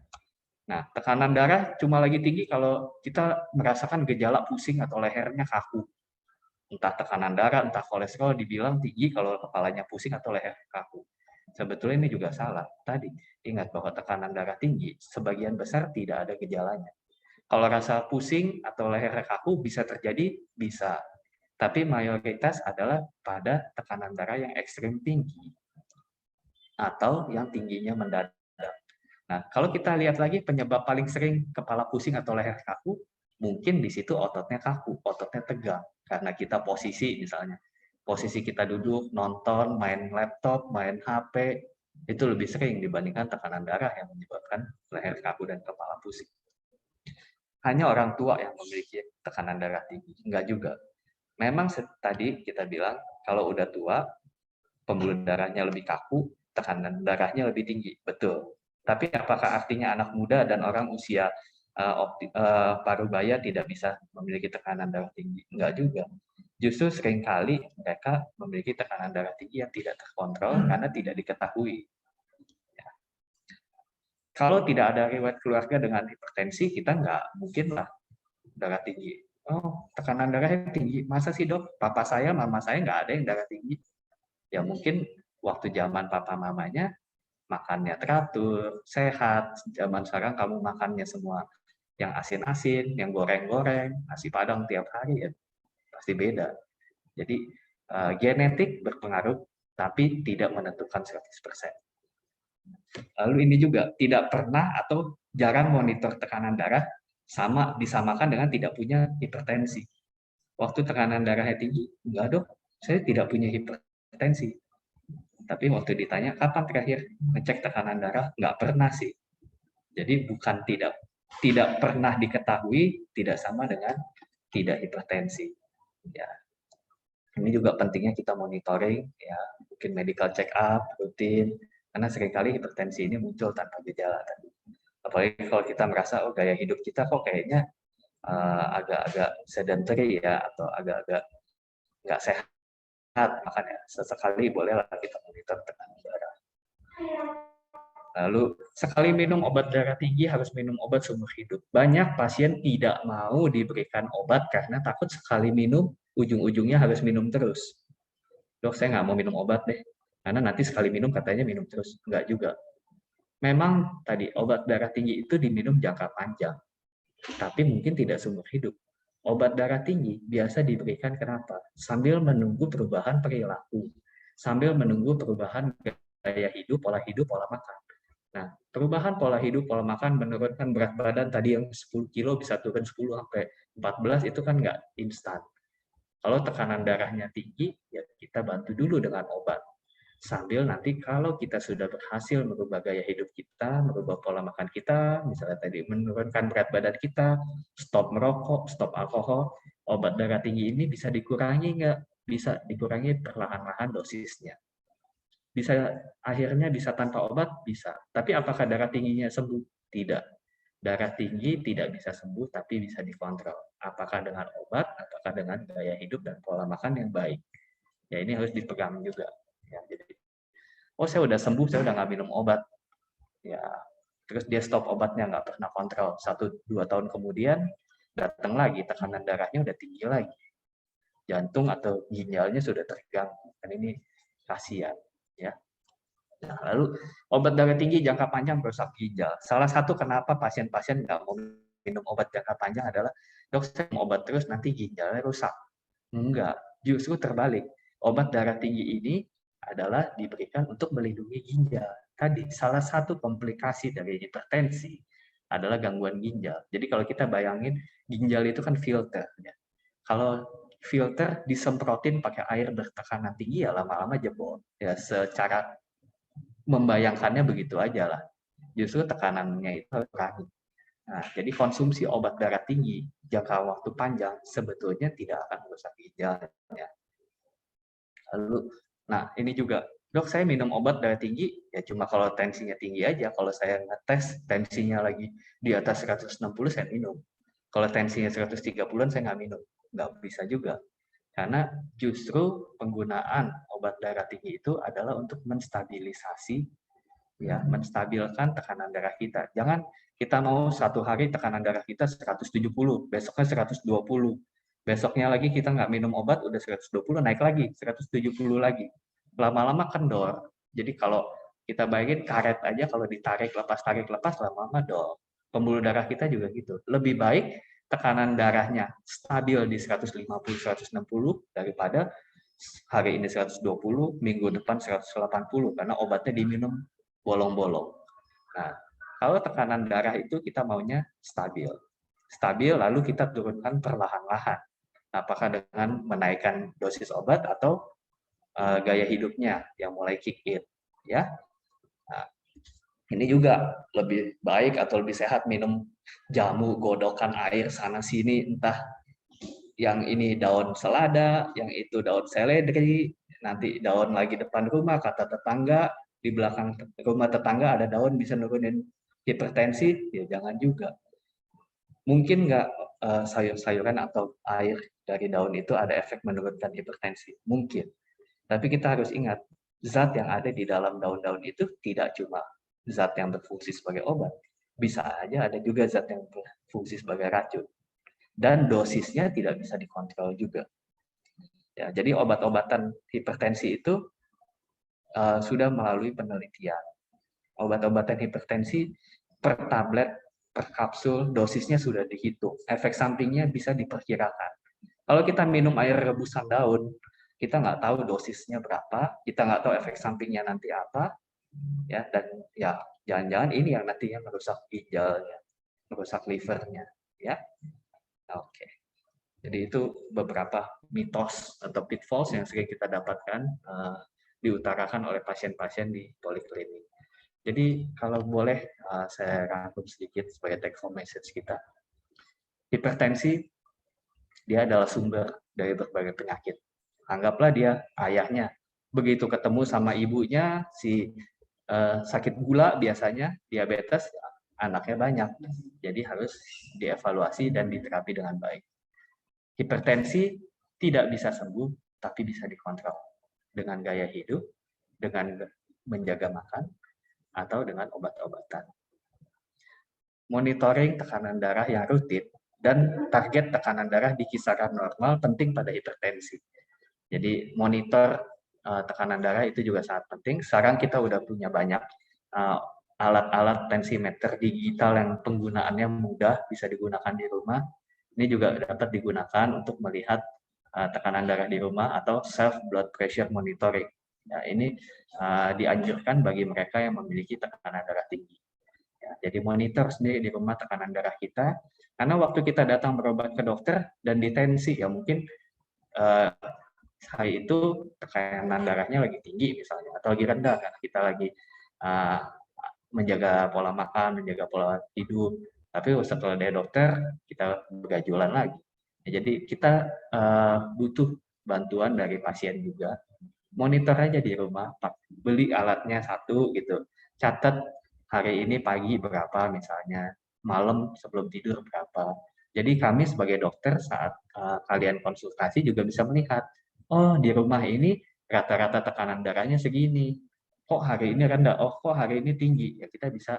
Nah, tekanan darah cuma lagi tinggi kalau kita merasakan gejala pusing atau lehernya kaku. Entah tekanan darah, entah kolesterol dibilang tinggi kalau kepalanya pusing atau leher kaku. Sebetulnya ini juga salah. Tadi, ingat bahwa tekanan darah tinggi, sebagian besar tidak ada gejalanya. Kalau rasa pusing atau leher kaku bisa terjadi, bisa. Tapi mayoritas adalah pada tekanan darah yang ekstrim tinggi atau yang tingginya mendadak. Nah, kalau kita lihat lagi penyebab paling sering kepala pusing atau leher kaku, mungkin di situ ototnya kaku, ototnya tegang. Karena kita posisi misalnya, posisi kita duduk, nonton, main laptop, main HP, itu lebih sering dibandingkan tekanan darah yang menyebabkan leher kaku dan kepala pusing. Hanya orang tua yang memiliki tekanan darah tinggi, enggak juga. Memang tadi kita bilang, kalau udah tua, pembuluh darahnya lebih kaku, tekanan darahnya lebih tinggi, betul. Tapi apakah artinya anak muda dan orang usia parubaya tidak bisa memiliki tekanan darah tinggi? Enggak juga. Justru seringkali mereka memiliki tekanan darah tinggi yang tidak terkontrol karena tidak diketahui. Ya. Kalau tidak ada riwayat keluarga dengan hipertensi, kita nggak mungkin lah darah tinggi. Oh, tekanan darahnya tinggi. Masa sih dok? Papa saya, mama saya nggak ada yang darah tinggi. Ya mungkin waktu zaman papa mamanya makannya teratur, sehat. Zaman sekarang kamu makannya semua yang asin-asin, yang goreng-goreng, nasi padang tiap hari, ya pasti beda. Jadi genetik berpengaruh, tapi tidak menentukan 100%. Lalu ini juga tidak pernah atau jarang monitor tekanan darah, sama disamakan dengan tidak punya hipertensi. Waktu tekanan darahnya tinggi, enggak dok, saya tidak punya hipertensi. Tapi waktu ditanya kapan terakhir ngecek tekanan darah, nggak pernah sih. Jadi bukan tidak pernah diketahui, tidak sama dengan tidak hipertensi. Ya, ini juga pentingnya kita monitoring, ya mungkin medical check up rutin, karena seringkali hipertensi ini muncul tanpa gejala tadi. Apalagi kalau kita merasa oh gaya hidup kita kok kayaknya agak-agak sedentary ya, atau agak-agak nggak sehat. Makanya sesekali bolehlah kita monitor tekanan darah. Lalu sekali minum obat darah tinggi harus minum obat seumur hidup. Banyak pasien tidak mau diberikan obat karena takut sekali minum ujung-ujungnya harus minum terus. Dok, saya nggak mau minum obat deh, karena nanti sekali minum katanya minum terus. Nggak juga. Memang tadi obat darah tinggi itu diminum jangka panjang, tapi mungkin tidak seumur hidup. Obat darah tinggi biasa diberikan kenapa? Sambil menunggu perubahan perilaku, sambil menunggu perubahan gaya hidup, pola makan. Nah, perubahan pola hidup, pola makan, menurunkan berat badan tadi yang 10 kilo bisa turun 10 sampai 14, itu kan nggak instan. Kalau tekanan darahnya tinggi, ya kita bantu dulu dengan obat. Sambil nanti kalau kita sudah berhasil merubah gaya hidup kita, merubah pola makan kita, misalnya tadi menurunkan berat badan kita, stop merokok, stop alkohol, obat darah tinggi ini bisa dikurangi nggak? Bisa dikurangi perlahan-lahan dosisnya. Bisa akhirnya bisa tanpa obat? Bisa. Tapi apakah darah tingginya sembuh? Tidak. Darah tinggi tidak bisa sembuh, tapi bisa dikontrol. Apakah dengan obat, apakah dengan gaya hidup dan pola makan yang baik. Ya ini harus dipegang juga. Ya, jadi, oh saya udah sembuh, saya udah nggak minum obat. Ya, terus dia stop obatnya, nggak pernah kontrol. 1-2 tahun kemudian datang lagi, tekanan darahnya udah tinggi lagi. Jantung atau ginjalnya sudah terganggu. Dan ini kasihan. Ya. Nah, lalu obat darah tinggi jangka panjang merusak ginjal. Salah satu kenapa pasien-pasien nggak mau minum obat jangka panjang adalah, dok saya minum obat terus nanti ginjalnya rusak. Enggak, justru terbalik. Obat darah tinggi ini adalah diberikan untuk melindungi ginjal. Tadi salah satu komplikasi dari hipertensi adalah gangguan ginjal. Jadi kalau kita bayangin ginjal itu kan filter. Ya. Kalau filter disemprotin pakai air bertekanan tinggi ya lama-lama jebol. Ya secara membayangkannya begitu aja lah. Justru tekanannya itu kurang. Nah, jadi konsumsi obat darah tinggi jangka waktu panjang sebetulnya tidak akan merusak ginjal. Ya. Lalu, nah ini juga, dok saya minum obat darah tinggi, ya cuma kalau tensinya tinggi aja. Kalau saya ngetes tensinya lagi di atas 160 saya minum. Kalau tensinya 130-an saya nggak minum. Nggak bisa juga. Karena justru penggunaan obat darah tinggi itu adalah untuk menstabilisasi, ya, menstabilkan tekanan darah kita. Jangan kita mau satu hari tekanan darah kita 170, besoknya 120. Besoknya lagi kita nggak minum obat, udah 120, naik lagi, 170 lagi. Lama-lama kendor. Jadi kalau kita bayangin karet aja, kalau ditarik, lepas, lama-lama dor. Pembuluh darah kita juga gitu. Lebih baik tekanan darahnya stabil di 150-160 daripada hari ini 120, minggu depan 180 karena obatnya diminum bolong-bolong. Nah, kalau tekanan darah itu kita maunya stabil. Stabil lalu kita turunkan perlahan-lahan. Apakah dengan menaikkan dosis obat atau gaya hidupnya yang mulai kick in, ya. Nah, ini juga lebih baik atau lebih sehat minum jamu godokan air sana sini, entah yang ini daun selada, yang itu daun seledri, nanti daun lagi depan rumah kata tetangga, di belakang rumah tetangga ada daun bisa nurunin hipertensi, ya jangan juga. Mungkin nggak sayur-sayuran atau air dari daun itu ada efek menurunkan hipertensi? Mungkin. Tapi kita harus ingat, zat yang ada di dalam daun-daun itu tidak cuma zat yang berfungsi sebagai obat. Bisa aja ada juga zat yang berfungsi sebagai racun. Dan dosisnya tidak bisa dikontrol juga. Ya, jadi obat-obatan hipertensi itu sudah melalui penelitian. Obat-obatan hipertensi per tablet, per kapsul, dosisnya sudah dihitung. Efek sampingnya bisa diperkirakan. Kalau kita minum air rebusan daun, kita nggak tahu dosisnya berapa, kita nggak tahu efek sampingnya nanti apa, ya, dan ya jangan-jangan ini yang nantinya merusak ginjalnya, merusak livernya, ya. Oke. Jadi itu beberapa mitos atau pitfalls yang sering kita dapatkan diutarakan oleh pasien-pasien di poliklinik. Jadi kalau boleh saya rangkum sedikit sebagai take home message kita. Hipertensi dia adalah sumber dari berbagai penyakit. Anggaplah dia ayahnya. Begitu ketemu sama ibunya, si sakit gula biasanya, diabetes, anaknya banyak. Jadi harus dievaluasi dan diterapi dengan baik. Hipertensi tidak bisa sembuh, tapi bisa dikontrol. Dengan gaya hidup, dengan menjaga makan, atau dengan obat-obatan. Monitoring tekanan darah yang rutin dan target tekanan darah di kisaran normal penting pada hipertensi. Jadi monitor tekanan darah itu juga sangat penting. Sekarang kita udah punya banyak alat-alat tensimeter digital yang penggunaannya mudah, bisa digunakan di rumah. Ini juga dapat digunakan untuk melihat tekanan darah di rumah atau self blood pressure monitoring. Ya, ini dianjurkan bagi mereka yang memiliki tekanan darah tinggi. Ya, jadi monitor sendiri di rumah tekanan darah kita, karena waktu kita datang berobat ke dokter dan ditensi, ya mungkin hari itu tekanan darahnya lagi tinggi misalnya, atau lagi rendah karena kita lagi menjaga pola makan, menjaga pola hidup. Tapi setelah dari dokter, kita bergajulan lagi. Ya, jadi kita butuh bantuan dari pasien juga. Monitor aja di rumah, beli alatnya satu gitu, catat hari ini pagi berapa misalnya, malam sebelum tidur berapa. Jadi kami sebagai dokter saat kalian konsultasi juga bisa melihat, oh di rumah ini rata-rata tekanan darahnya segini, kok hari ini rendah, oh kok hari ini tinggi, ya kita bisa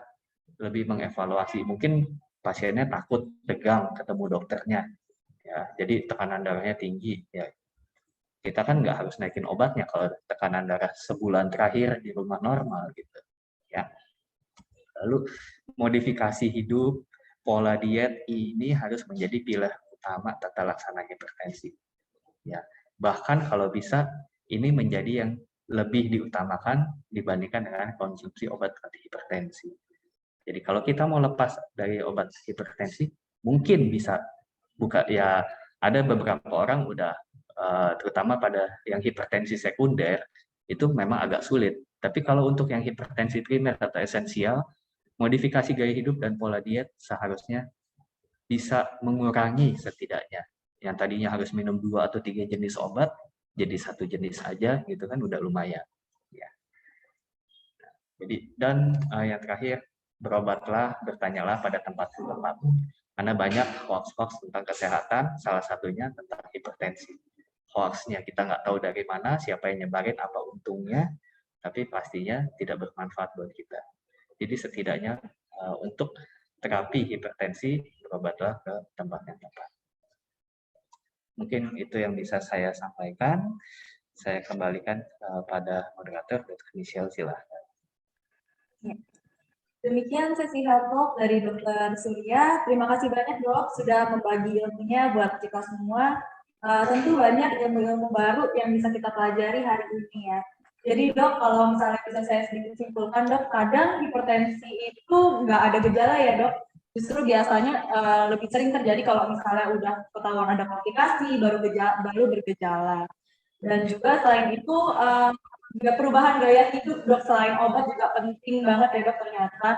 lebih mengevaluasi. Mungkin pasiennya takut tegang ketemu dokternya, ya jadi tekanan darahnya tinggi, ya kita kan nggak harus naikin obatnya kalau tekanan darah sebulan terakhir di rumah normal gitu, ya. Lalu modifikasi hidup, pola diet ini harus menjadi pilihan utama tata laksana hipertensi. Ya, bahkan kalau bisa ini menjadi yang lebih diutamakan dibandingkan dengan konsumsi obat anti hipertensi. Jadi kalau kita mau lepas dari obat hipertensi, mungkin bisa buka, ya ada beberapa orang udah terutama pada yang hipertensi sekunder itu memang agak sulit. Tapi kalau untuk yang hipertensi primer atau esensial, modifikasi gaya hidup dan pola diet seharusnya bisa mengurangi setidaknya. Yang tadinya harus minum 2 atau 3 jenis obat, jadi 1 jenis aja gitu kan udah lumayan. Ya. Jadi dan yang terakhir, berobatlah, bertanyalah pada tempat tepat. Karena banyak hoax-hoax tentang kesehatan, salah satunya tentang hipertensi. Hoaxnya kita nggak tahu dari mana, siapa yang nyebarin, apa untungnya, tapi pastinya tidak bermanfaat buat kita. Jadi setidaknya untuk terapi hipertensi, berobatlah ke tempat yang tepat. Mungkin itu yang bisa saya sampaikan. Saya kembalikan pada moderator, Dr. Michelle, silahkan. Ya. Demikian sesi Health Talk dari Dr. Surya. Terima kasih banyak dok sudah membagi ilmunya buat kita semua. Tentu banyak ilmu-ilmu baru yang bisa kita pelajari hari ini ya. Jadi dok, kalau misalnya bisa saya sedikit simpulkan dok, kadang hipertensi itu nggak ada gejala ya dok. Justru biasanya lebih sering terjadi kalau misalnya udah ketahuan ada komplikasi, baru bergejala. Dan juga selain itu perubahan gaya hidup dok, selain obat juga penting banget ya dok ternyata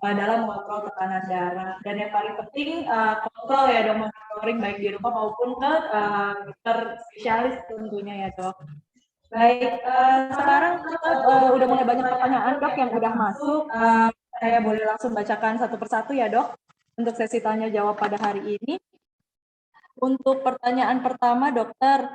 dalam mengontrol tekanan darah. Dan yang paling penting kontrol ya dok, monitoring baik di rumah maupun ke dokter spesialis tentunya ya dok. Baik, sekarang kita udah mulai banyak pertanyaan dok yang udah masuk. Saya boleh langsung bacakan satu persatu ya dok untuk sesi tanya jawab pada hari ini. Untuk pertanyaan pertama dokter,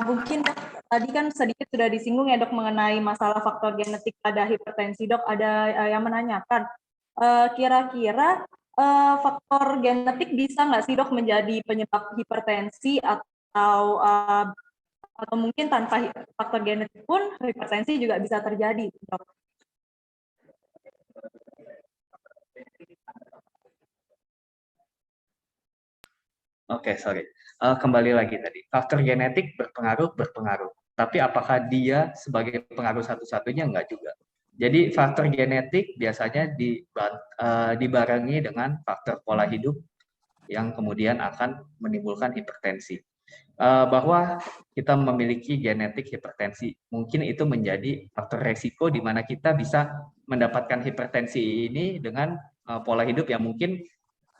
mungkin dok, tadi kan sedikit sudah disinggung ya dok mengenai masalah faktor genetik pada hipertensi dok. Ada yang menanyakan, kira-kira faktor genetik bisa nggak sih dok menjadi penyebab hipertensi atau mungkin tanpa faktor genetik pun hipertensi juga bisa terjadi dok? Oke, sorry. Kembali lagi tadi, faktor genetik berpengaruh. Tapi apakah dia sebagai pengaruh satu-satunya? Enggak juga. Jadi faktor genetik biasanya dibarengi dengan faktor pola hidup yang kemudian akan menimbulkan hipertensi. Bahwa kita memiliki genetik hipertensi, mungkin itu menjadi faktor resiko di mana kita bisa mendapatkan hipertensi ini dengan pola hidup yang mungkin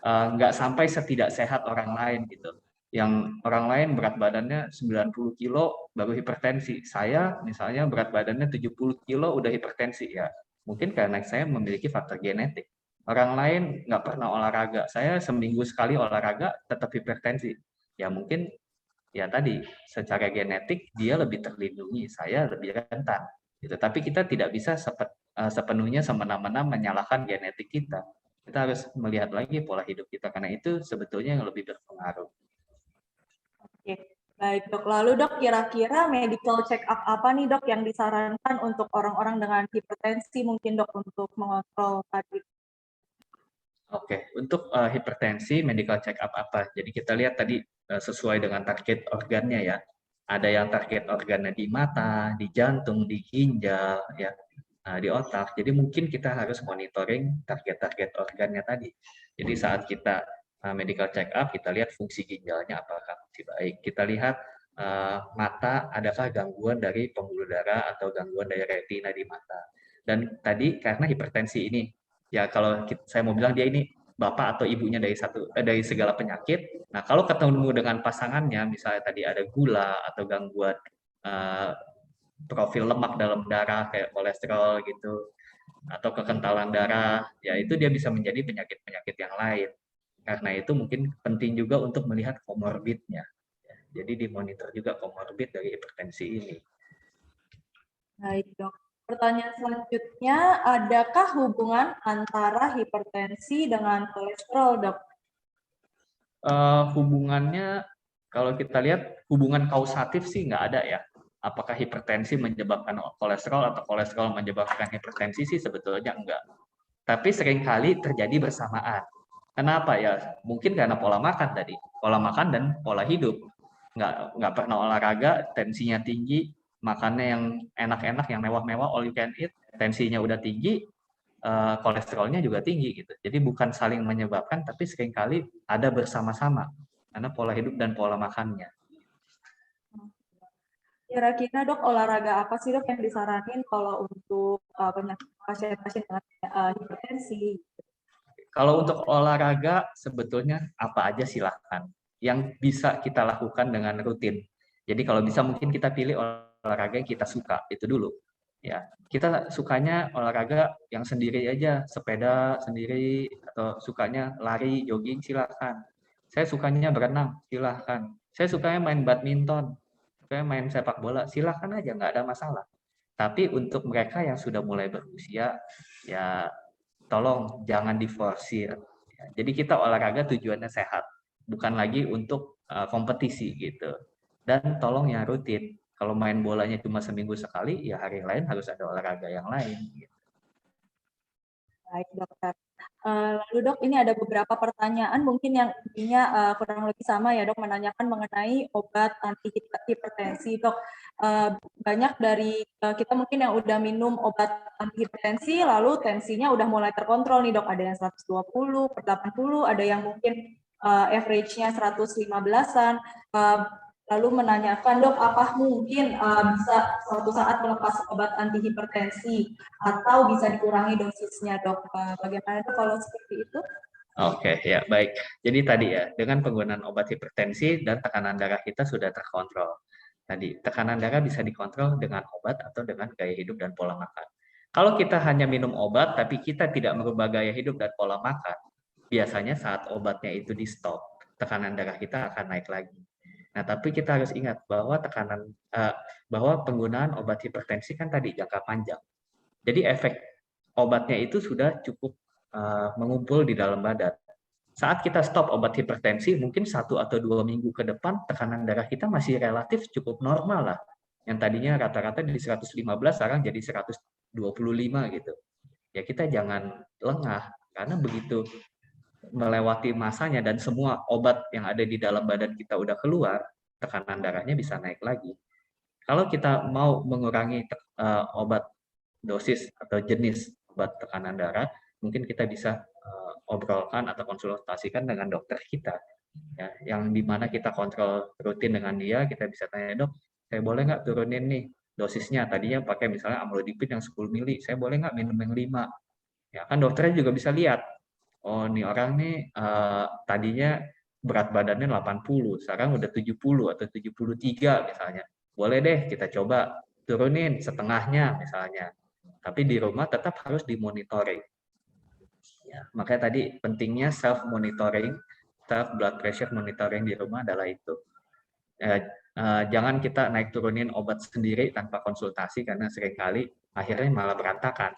nggak sampai setidak sehat orang lain gitu. Yang orang lain berat badannya 90 kilo baru hipertensi. Saya misalnya berat badannya 70 kilo udah hipertensi ya. Mungkin karena saya memiliki faktor genetik. Orang lain nggak pernah olahraga. Saya seminggu sekali olahraga tetap hipertensi. Ya mungkin ya tadi secara genetik dia lebih terlindungi, saya lebih rentan. Gitu. Tapi kita tidak bisa sepenuhnya semena-mena menyalahkan genetik kita. Kita harus melihat lagi pola hidup kita karena itu sebetulnya yang lebih berpengaruh. Oke, baik dok. Lalu dok, kira-kira medical check up apa nih dok yang disarankan untuk orang-orang dengan hipertensi mungkin dok untuk mengontrol tadi? Oke, untuk hipertensi medical check up apa? Jadi kita lihat tadi sesuai dengan target organnya ya. Ada yang target organnya di mata, di jantung, di ginjal, ya, di otak. Jadi mungkin kita harus monitoring target-target organnya tadi. Jadi saat kita medical check up, kita lihat fungsi ginjalnya apakah masih baik. Kita lihat mata, adakah gangguan dari pembuluh darah atau gangguan dari retina di mata. Dan tadi karena hipertensi ini, ya kalau saya mau bilang dia ini bapak atau ibunya dari segala penyakit. Nah kalau ketemu dengan pasangannya, misalnya tadi ada gula atau gangguan profil lemak dalam darah kayak kolesterol gitu, atau kekentalan darah, ya itu dia bisa menjadi penyakit-penyakit yang lain. Karena itu mungkin penting juga untuk melihat komorbidnya. Jadi dimonitor juga komorbid dari hipertensi ini. Baik dok. Pertanyaan selanjutnya, adakah hubungan antara hipertensi dengan kolesterol dok? Hubungannya kalau kita lihat hubungan kausatif sih nggak ada ya. Apakah hipertensi menyebabkan kolesterol atau kolesterol menyebabkan hipertensi sih sebetulnya enggak. Tapi seringkali terjadi bersamaan. Kenapa ya? Mungkin karena pola makan tadi, pola makan dan pola hidup. Nggak pernah olahraga, tensinya tinggi, makannya yang enak-enak, yang mewah-mewah, all you can eat, tensinya udah tinggi, kolesterolnya juga tinggi gitu. Jadi bukan saling menyebabkan, tapi seringkali ada bersama-sama karena pola hidup dan pola makannya. Kira-kira dok, olahraga apa sih dok yang disaranin kalau untuk pasien-pasien dengan hipertensi? Kalau untuk olahraga sebetulnya apa aja silahkan. Yang bisa kita lakukan dengan rutin. Jadi kalau bisa mungkin kita pilih olahraga yang kita suka, itu dulu. Ya, kita sukanya olahraga yang sendiri aja, sepeda sendiri, atau sukanya lari, jogging, silahkan. Saya sukanya berenang, silahkan. Saya sukanya main badminton, sukanya main sepak bola, silahkan aja, nggak ada masalah. Tapi untuk mereka yang sudah mulai berusia, ya tolong jangan diforsir. Jadi kita olahraga tujuannya sehat, bukan lagi untuk kompetisi gitu. Dan tolong yang rutin. Kalau main bolanya cuma seminggu sekali, ya hari lain harus ada olahraga yang lain. Gitu. Baik, dokter. Lalu dok, ini ada beberapa pertanyaan mungkin yang intinya kurang lebih sama ya dok, menanyakan mengenai obat anti hipertensi dok. Banyak dari kita mungkin yang udah minum obat anti hipertensi, lalu tensinya udah mulai terkontrol nih dok, ada yang 120 per 80, ada yang mungkin average-nya 115-an. Lalu menanyakan dok, apa mungkin bisa suatu saat melepas obat anti hipertensi atau bisa dikurangi dosisnya dok? Bagaimana dok kalau seperti itu? Oke, ya baik. Jadi tadi ya, dengan penggunaan obat hipertensi dan tekanan darah kita sudah terkontrol. Tadi, tekanan darah bisa dikontrol dengan obat atau dengan gaya hidup dan pola makan. Kalau kita hanya minum obat, tapi kita tidak merubah gaya hidup dan pola makan, biasanya saat obatnya itu di stop, tekanan darah kita akan naik lagi. Nah, tapi kita harus ingat bahwa bahwa penggunaan obat hipertensi kan tadi jangka panjang. Jadi efek obatnya itu sudah cukup mengumpul di dalam badan. Saat kita stop obat hipertensi, mungkin 1 atau 2 minggu ke depan tekanan darah kita masih relatif cukup normal lah. Yang tadinya rata-rata di 115 sekarang jadi 125 gitu. Ya kita jangan lengah karena begitu melewati masanya dan semua obat yang ada di dalam badan kita udah keluar, tekanan darahnya bisa naik lagi. Kalau kita mau mengurangi obat dosis atau jenis obat tekanan darah, mungkin kita bisa obrolkan atau konsultasikan dengan dokter kita, ya, yang dimana kita kontrol rutin dengan dia. Kita bisa tanya, dok, saya boleh nggak turunin nih dosisnya, tadinya pakai misalnya amlodipin yang 10 mili, saya boleh nggak minum yang 5? Ya kan dokternya juga bisa lihat, oh nih orang nih tadinya berat badannya 80, sekarang udah 70 atau 73 misalnya. Boleh deh kita coba turunin setengahnya misalnya. Tapi di rumah tetap harus dimonitoring. Ya, makanya tadi pentingnya self monitoring, self blood pressure monitoring di rumah adalah itu. Jangan kita naik turunin obat sendiri tanpa konsultasi karena seringkali akhirnya malah berantakan.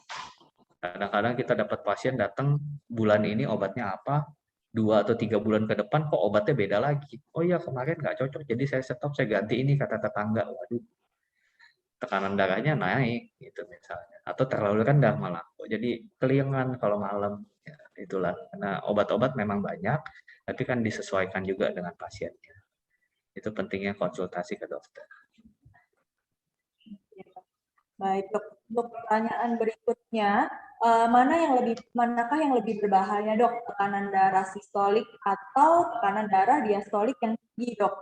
Kadang-kadang kita dapat pasien datang bulan ini obatnya apa, 2 atau 3 bulan ke depan kok obatnya beda lagi. Oh iya kemarin nggak cocok, jadi saya stop, saya ganti ini kata tetangga. Waduh, tekanan darahnya naik gitu misalnya. Atau terlalu rendah malah. Jadi kelingan kalau malam. Ya, itulah. Karena obat-obat memang banyak, tapi kan disesuaikan juga dengan pasiennya. Itu pentingnya konsultasi ke dokter. Baik, dok. Untuk pertanyaan berikutnya, manakah yang lebih berbahaya, dok? Tekanan darah sistolik atau tekanan darah diastolik yang tinggi, dok?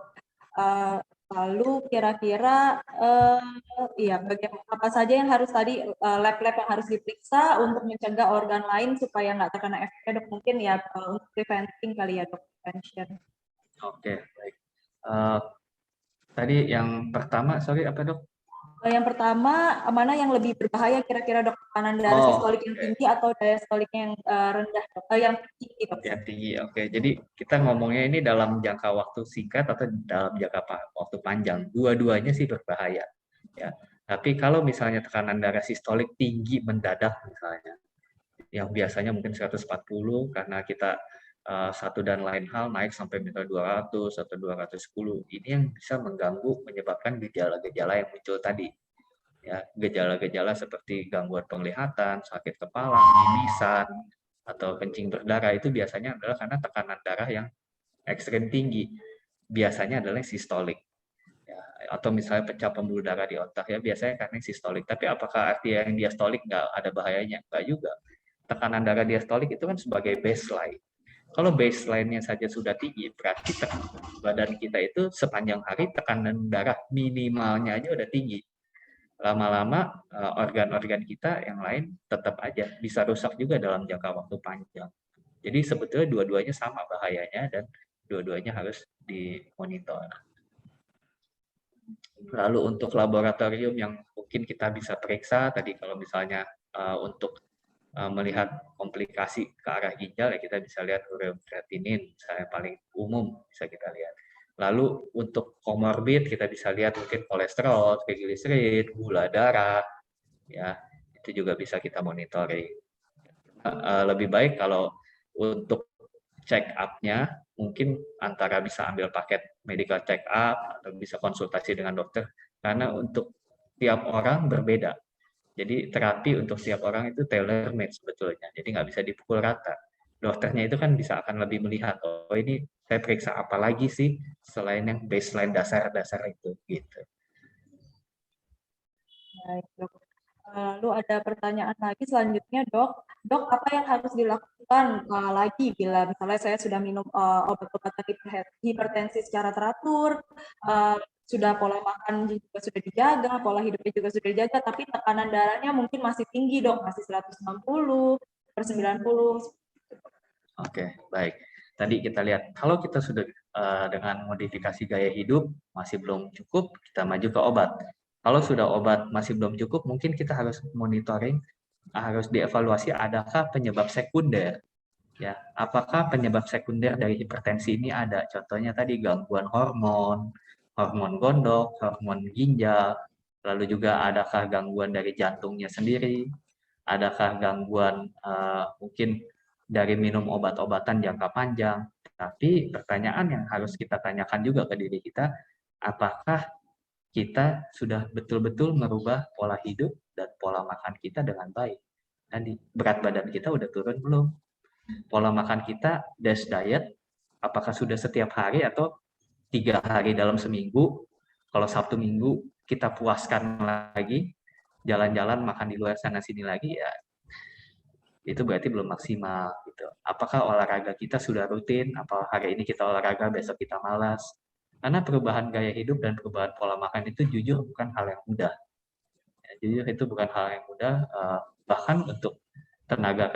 Lalu kira-kira, apa saja yang harus tadi lab-lab yang harus diperiksa untuk mencegah organ lain supaya nggak terkena efeknya, dok? Mungkin ya untuk preventing kali ya, dok, prevention. Oke, baik. Tadi yang pertama, sorry apa dok? Yang pertama, mana yang lebih berbahaya kira-kira dok? Tekanan darah sistolik yang tinggi atau diastolik yang rendah, dok? Yang tinggi, dok? Yang tinggi, oke. Jadi kita ngomongnya ini dalam jangka waktu singkat atau dalam jangka waktu panjang. Dua-duanya sih berbahaya. Ya. Tapi kalau misalnya tekanan darah sistolik tinggi mendadak misalnya, yang biasanya mungkin 140 karena kita satu dan lain hal naik sampai misalnya 200 atau 210, ini yang bisa mengganggu, menyebabkan gejala-gejala yang muncul tadi. Ya, gejala-gejala seperti gangguan penglihatan, sakit kepala, mimisan, atau kencing berdarah itu biasanya adalah karena tekanan darah yang ekstrem tinggi. Biasanya adalah sistolik. Ya, atau misalnya pecah pembuluh darah di otak, ya biasanya karena sistolik. Tapi apakah artinya yang diastolik nggak ada bahayanya? Nggak juga. Tekanan darah diastolik itu kan sebagai baseline. Kalau baseline-nya saja sudah tinggi, berarti badan kita itu sepanjang hari tekanan darah minimalnya aja udah tinggi. Lama-lama organ-organ kita yang lain tetap aja bisa rusak juga dalam jangka waktu panjang. Jadi sebetulnya dua-duanya sama bahayanya dan dua-duanya harus dimonitor. Lalu untuk laboratorium yang mungkin kita bisa periksa, tadi kalau misalnya untuk melihat komplikasi ke arah ginjal, ya kita bisa lihat urea kreatinin, misalnya paling umum bisa kita lihat. Lalu untuk komorbid kita bisa lihat mungkin kolesterol, trigliserid, gula darah, ya itu juga bisa kita monitoring. Lebih baik kalau untuk check up-nya mungkin antara bisa ambil paket medical check up atau bisa konsultasi dengan dokter karena untuk tiap orang berbeda. Jadi terapi untuk tiap orang itu tailor made sebetulnya. Jadi nggak bisa dipukul rata. Dokternya itu kan bisa akan lebih melihat, oh ini saya periksa apa lagi sih selain yang baseline dasar-dasar itu gitu. Baik, Dok. Lalu ada pertanyaan lagi selanjutnya, Dok. Dok, apa yang harus dilakukan lagi bila misalnya saya sudah minum obat-obatan hipertensi secara teratur, sudah pola makan juga sudah dijaga, pola hidupnya juga sudah dijaga, tapi tekanan darahnya mungkin masih tinggi, Dok, masih 160/90. Oke, baik. Tadi kita lihat, kalau kita sudah dengan modifikasi gaya hidup masih belum cukup, kita maju ke obat. Kalau sudah obat masih belum cukup, mungkin kita harus monitoring, harus dievaluasi adakah penyebab sekunder. Ya, apakah penyebab sekunder dari hipertensi ini ada? Contohnya tadi gangguan hormon, hormon gondok, hormon ginjal, lalu juga adakah gangguan dari jantungnya sendiri, adakah gangguan mungkin dari minum obat-obatan jangka panjang. Tapi pertanyaan yang harus kita tanyakan juga ke diri kita, apakah kita sudah betul-betul merubah pola hidup dan pola makan kita dengan baik? Tadi berat badan kita udah turun belum? Pola makan kita, DASH diet, apakah sudah setiap hari atau 3 hari dalam seminggu? Kalau Sabtu Minggu kita puaskan lagi, jalan-jalan makan di luar sana sini lagi, ya itu berarti belum maksimal gitu. Apakah olahraga kita sudah rutin? Apa hari ini kita olahraga, besok kita malas? Karena perubahan gaya hidup dan perubahan pola makan itu jujur bukan hal yang mudah. Ya, jujur itu bukan hal yang mudah. Bahkan untuk tenaga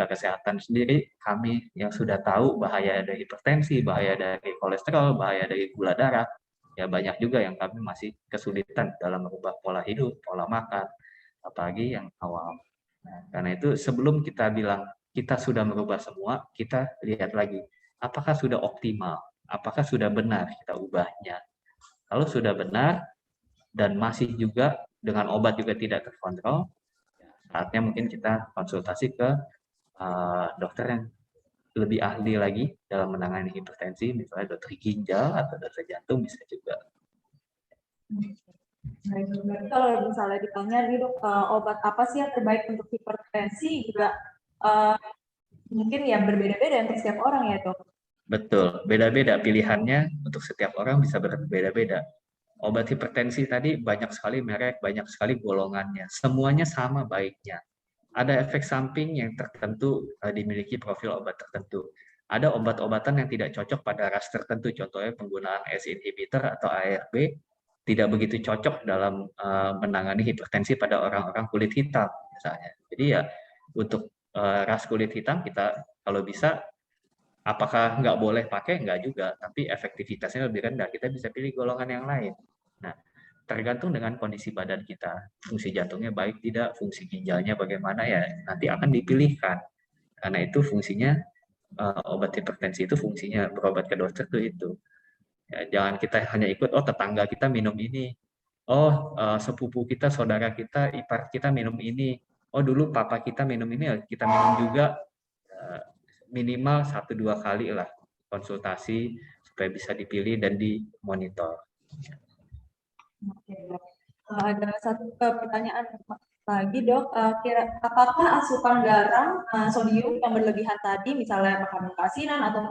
kesehatan sendiri, kami yang sudah tahu bahaya dari hipertensi, bahaya dari kolesterol, bahaya dari gula darah, ya banyak juga yang kami masih kesulitan dalam merubah pola hidup, pola makan, apalagi yang awal. Nah, karena itu sebelum kita bilang kita sudah merubah semua, kita lihat lagi, apakah sudah optimal, apakah sudah benar kita ubahnya. Kalau sudah benar dan masih juga dengan obat juga tidak terkontrol, saatnya mungkin kita konsultasi ke dokter yang lebih ahli lagi dalam menangani hipertensi, misalnya dokter ginjal atau dokter jantung bisa juga. Kalau misalnya ditanya nih, Dok, obat apa sih yang terbaik untuk hipertensi juga mungkin ya berbeda-beda untuk setiap orang ya, Dok. Betul, beda-beda pilihannya untuk setiap orang bisa berbeda-beda. Obat hipertensi tadi banyak sekali merek, banyak sekali golongannya. Semuanya sama baiknya. Ada efek samping yang tertentu dimiliki profil obat tertentu. Ada obat-obatan yang tidak cocok pada ras tertentu, contohnya penggunaan ACE inhibitor atau ARB tidak begitu cocok dalam menangani hipertensi pada orang-orang kulit hitam misalnya. Jadi ya untuk ras kulit hitam kita kalau bisa, apakah nggak boleh pakai? Nggak juga, tapi efektivitasnya lebih rendah. Kita bisa pilih golongan yang lain. Nah, tergantung dengan kondisi badan kita. Fungsi jantungnya baik tidak, fungsi ginjalnya bagaimana ya, nanti akan dipilihkan. Karena itu fungsinya, obat hipertensi itu fungsinya berobat ke dokter itu. Ya, jangan kita hanya ikut, oh tetangga kita minum ini, oh sepupu kita, saudara kita, ipar kita minum ini, oh dulu papa kita minum ini, kita minum juga. Minimal 1-2 kali lah konsultasi supaya bisa dipilih dan dimonitor. Oke, Dok. Ada satu pertanyaan lagi, Dok. Apakah asupan garam, sodium yang berlebihan tadi, misalnya makanan asinan atau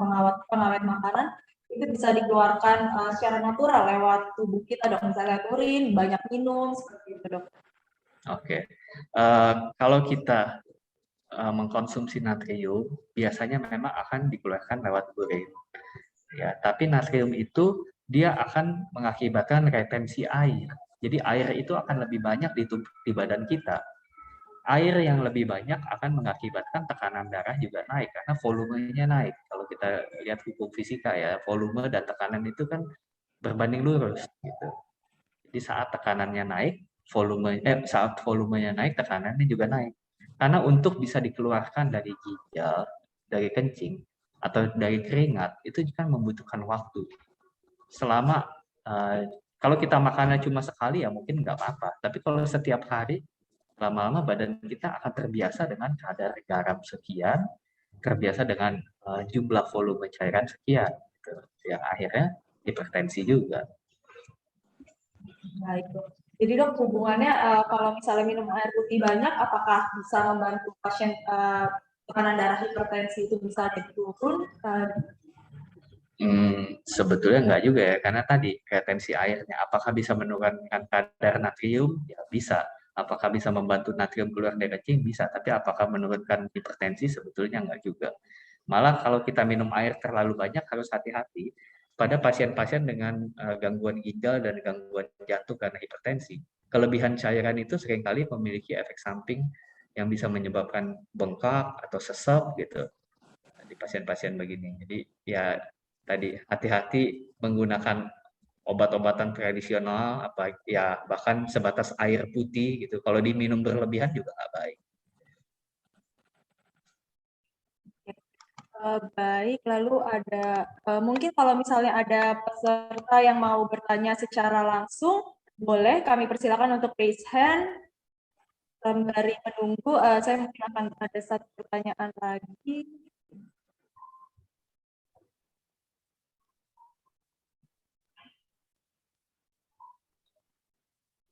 pengawet makanan, itu bisa dikeluarkan secara natural lewat tubuh kita, Dok? Misalnya urin, banyak minum, seperti itu, Dok. Oke. Kalau kita mengkonsumsi natrium, biasanya memang akan dikeluarkan lewat urin. Ya, tapi natrium itu dia akan mengakibatkan retensi air. Jadi air itu akan lebih banyak di badan kita. Air yang lebih banyak akan mengakibatkan tekanan darah juga naik karena volumenya naik. Kalau kita lihat hukum fisika ya, volume dan tekanan itu kan berbanding lurus gitu. Jadi saat tekanannya naik, saat volumenya naik, tekanannya juga naik. Karena untuk bisa dikeluarkan dari ginjal, dari kencing, atau dari keringat, itu kan membutuhkan waktu. Selama, kalau kita makannya cuma sekali ya mungkin nggak apa-apa. Tapi kalau setiap hari, lama-lama badan kita akan terbiasa dengan kadar garam sekian, terbiasa dengan jumlah volume cairan sekian. Gitu. Yang akhirnya hipertensi juga. Baik, Dok. Jadi Dok, hubungannya kalau misalnya minum air putih banyak, apakah bisa membantu pasien tekanan darah hipertensi itu bisa jadi turun? Sebetulnya enggak juga ya, karena tadi retensi airnya, apakah bisa menurunkan kadar natrium? Ya bisa. Apakah bisa membantu natrium keluar dari kencing? Bisa. Tapi apakah menurunkan hipertensi? Sebetulnya enggak juga. Malah kalau kita minum air terlalu banyak harus hati-hati pada pasien-pasien dengan gangguan ginjal dan gangguan jantung karena hipertensi. Kelebihan cairan itu seringkali memiliki efek samping yang bisa menyebabkan bengkak atau sesek gitu di pasien-pasien begini. Jadi ya tadi hati-hati menggunakan obat-obatan tradisional apa ya bahkan sebatas air putih gitu. Kalau diminum berlebihan juga nggak baik. Baik, lalu ada mungkin kalau misalnya ada peserta yang mau bertanya secara langsung, boleh kami persilakan untuk raise hand. Sembari menunggu, saya mungkin akan ada satu pertanyaan lagi.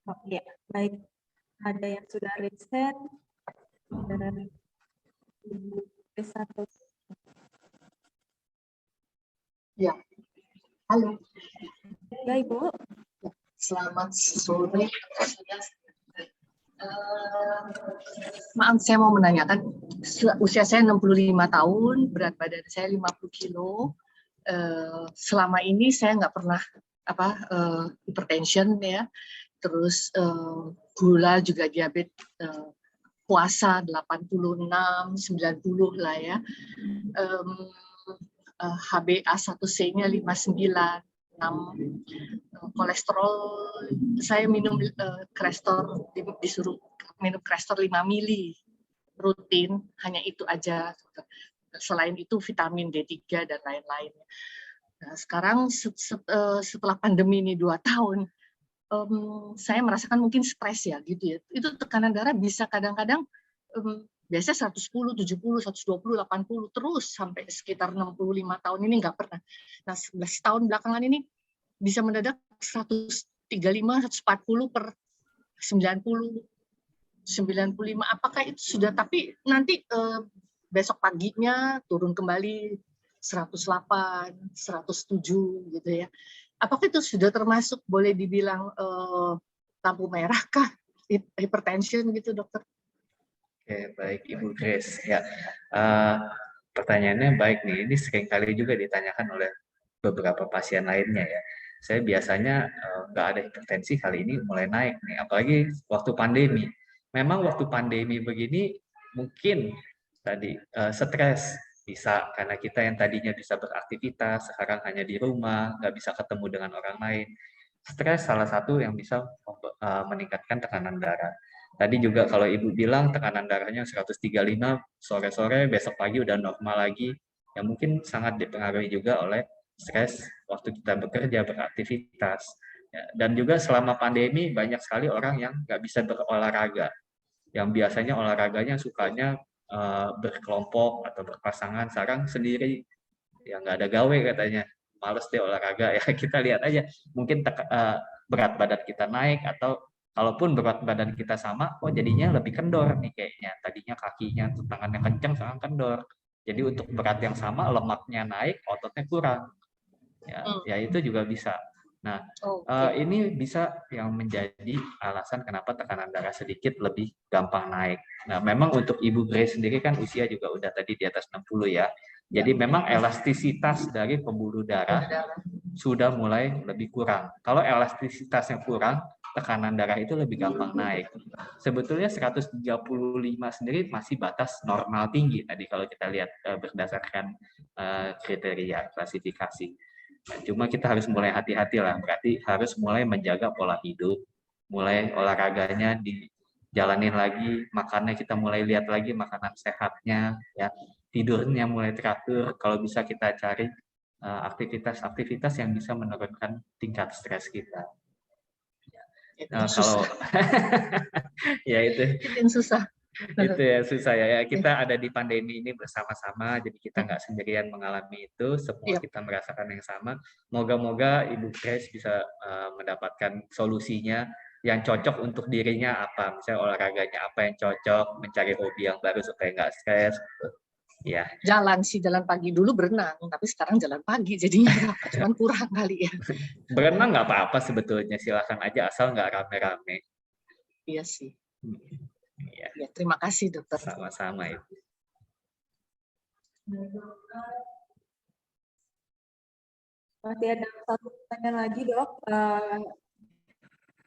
Oh iya, baik. Ada yang sudah raise hand dari Ibu P1. Ya, halo. Ya, Ibu. Selamat sore. Maaf, saya mau menanyakan, usia saya 65 tahun, berat badan saya 50 kilo. Selama ini saya nggak pernah hypertension ya, terus gula juga diabetes, puasa 86, 90 lah ya. HbA1c-nya 59. Kolesterol saya minum Crestor, disuruh minum Crestor 5 mili rutin, hanya itu aja. Selain itu vitamin D3 dan lain-lain. Nah, sekarang setelah pandemi ini 2 tahun, saya merasakan mungkin stres ya gitu ya. Itu tekanan darah bisa kadang-kadang biasanya 110, 70, 120, 80 terus sampai sekitar 65 tahun ini nggak pernah. Nah, 11 tahun belakangan ini bisa mendadak 135, 140 per 90, 95. Apakah itu sudah, tapi nanti besok paginya turun kembali 108, 107 gitu ya. Apakah itu sudah termasuk boleh dibilang lampu merah kah? Hypertension gitu, dokter? Oke, baik Ibu Grace. Ya, pertanyaannya baik nih. Ini seringkali juga ditanyakan oleh beberapa pasien lainnya ya. Saya biasanya nggak ada hipertensi, kali ini mulai naik nih. Apalagi waktu pandemi. Memang waktu pandemi begini mungkin tadi stres bisa karena kita yang tadinya bisa beraktivitas sekarang hanya di rumah, nggak bisa ketemu dengan orang lain. Stres salah satu yang bisa meningkatkan tekanan darah. Tadi juga kalau Ibu bilang tekanan darahnya 135 sore-sore, besok pagi udah normal lagi, ya mungkin sangat dipengaruhi juga oleh stres waktu kita bekerja, beraktivitas. Ya, dan juga selama pandemi banyak sekali orang yang nggak bisa berolahraga, yang biasanya olahraganya sukanya berkelompok atau berpasangan, sekarang sendiri, ya nggak ada gawe katanya, males deh olahraga ya. Kita lihat aja, mungkin berat badan kita naik atau kalaupun berat badan kita sama, oh jadinya lebih kendor nih kayaknya. Tadinya kakinya tangannya kencang, sekarang kendor. Jadi untuk berat yang sama, lemaknya naik, ototnya kurang. Ya itu juga bisa. Nah, ini bisa yang menjadi alasan kenapa tekanan darah sedikit lebih gampang naik. Nah, memang untuk Ibu Grace sendiri kan usia juga udah tadi di atas 60 ya. Jadi memang elastisitas dari pembuluh darah sudah mulai lebih kurang. Kalau elastisitasnya kurang, tekanan darah itu lebih gampang naik. Sebetulnya 135 sendiri masih batas normal tinggi tadi kalau kita lihat berdasarkan kriteria klasifikasi. Nah, cuma kita harus mulai hati-hati lah, berarti harus mulai menjaga pola hidup, mulai olahraganya dijalanin lagi, makannya kita mulai lihat lagi makanan sehatnya, ya tidurnya mulai teratur, kalau bisa kita cari aktivitas-aktivitas yang bisa menurunkan tingkat stres kita. Kalau ya itu bikin susah. Itu ya susah ya. Kita ada di pandemi ini bersama-sama, jadi kita nggak sendirian mengalami itu. Semua Iya. kita merasakan yang sama. Moga-moga Ibu Grace bisa mendapatkan solusinya yang cocok untuk dirinya apa. Misalnya olahraganya apa yang cocok, mencari hobi yang baru supaya nggak stres. Ya, Jalan pagi dulu berenang, tapi sekarang jalan pagi jadinya berapa? Cuman kurang kali ya. berenang nggak apa-apa sebetulnya, silakan aja asal nggak rame-rame. Iya sih. Ya, Ya, terima kasih dokter. sama-sama Ibu. Masih ada satu pertanyaan lagi, Dok.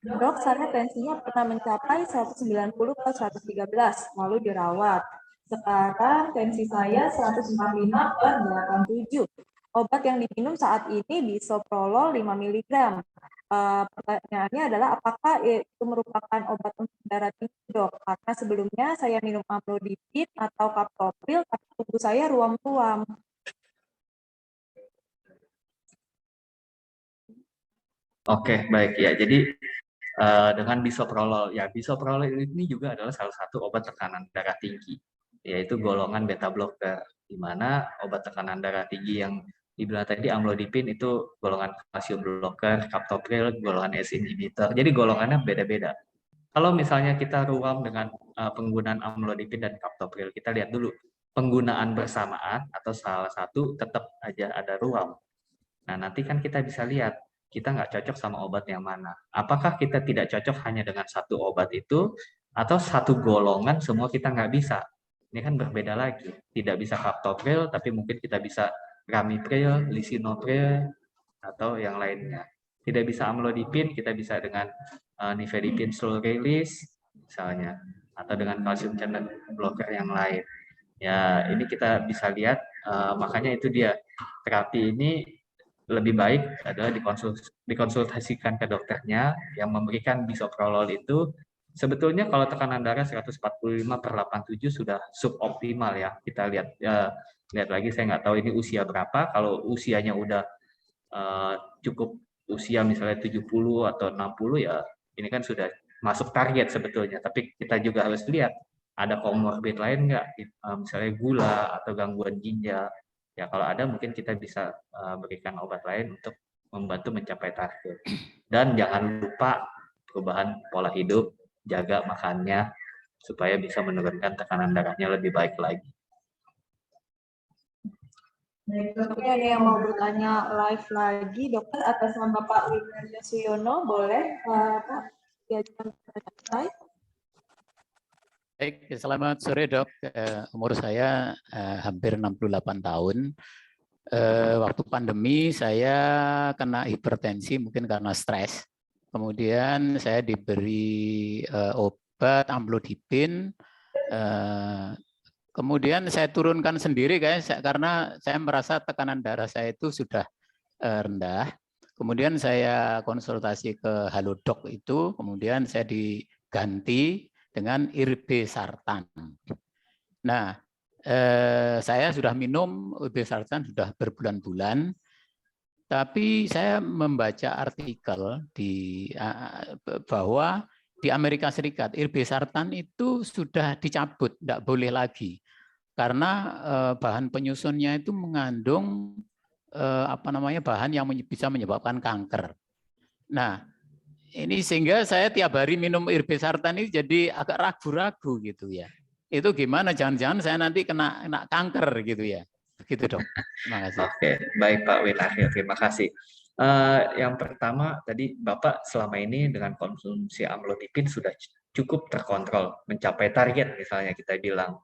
Dok, saya tensinya pernah mencapai 190/113, lalu dirawat. Sekarang tensi saya 145/87. Obat yang diminum saat ini bisoprolol 5 mg. Pertanyaannya adalah apakah itu merupakan obat untuk darah tinggi, Dok? Karena sebelumnya saya minum amlodipin atau captopril, tapi tubuh saya ruam-ruam. Oke, baik ya. Jadi dengan bisoprolol, ya bisoprolol ini juga adalah salah satu obat tekanan darah tinggi, yaitu golongan beta blocker, di mana obat tekanan darah tinggi yang dibilang tadi amlodipin itu golongan kalsium blocker, captopril golongan ACE inhibitor. Jadi golongannya beda-beda. Kalau misalnya kita ruam dengan penggunaan amlodipin dan captopril, kita lihat dulu penggunaan bersamaan atau salah satu tetap aja ada ruam. Nah, nanti kan kita bisa lihat kita nggak cocok sama obat yang mana. Apakah kita tidak cocok hanya dengan satu obat itu, atau satu golongan semua kita nggak bisa? Ini kan berbeda lagi. Tidak bisa captopril, tapi mungkin kita bisa ramipril, lisinopril, atau yang lainnya. Tidak bisa amlodipin, kita bisa dengan nifedipin slow release, misalnya, atau dengan kalsium channel blocker yang lain. Ya, ini kita bisa lihat, makanya itu dia, terapi ini lebih baik adalah dikonsultasikan ke dokternya yang memberikan bisoprolol itu. Sebetulnya kalau tekanan darah 145/87 sudah suboptimal ya. Kita lihat lihat lagi, saya nggak tahu ini usia berapa. Kalau usianya udah cukup usia misalnya 70 atau 60 ya ini kan sudah masuk target sebetulnya. Tapi kita juga harus lihat ada komorbid lain nggak, misalnya gula atau gangguan ginjal. Ya kalau ada mungkin kita bisa berikan obat lain untuk membantu mencapai target. Dan jangan lupa perubahan pola hidup, jaga makannya supaya bisa menurunkan tekanan darahnya lebih baik lagi. Oke, ada yang mau bertanya live lagi, dokter, atas nama Pak Winarjo Suyono, boleh Pak diajukan pertanyaan live? Baik, selamat sore dok. Umur saya hampir 68 tahun. Waktu pandemi saya kena hipertensi mungkin karena stres. Kemudian saya diberi obat amlodipin. Kemudian saya turunkan sendiri karena saya merasa tekanan darah saya itu sudah rendah. Kemudian saya konsultasi ke Halodoc itu, kemudian saya diganti dengan irbesartan. Nah, saya sudah minum irbesartan sudah berbulan-bulan, tapi saya membaca artikel bahwa di Amerika Serikat irbesartan itu sudah dicabut, tidak boleh lagi, karena bahan penyusunnya itu mengandung bahan yang bisa menyebabkan kanker. Nah, ini sehingga saya tiap hari minum irbesartan ini jadi agak ragu-ragu gitu ya. Itu gimana? Jangan-jangan saya nanti kena kanker gitu ya. Begitu dok. Terima kasih. Oke, baik Pak Winarjo, terima kasih. Yang pertama tadi Bapak selama ini dengan konsumsi amlodipin sudah cukup terkontrol, mencapai target misalnya kita bilang.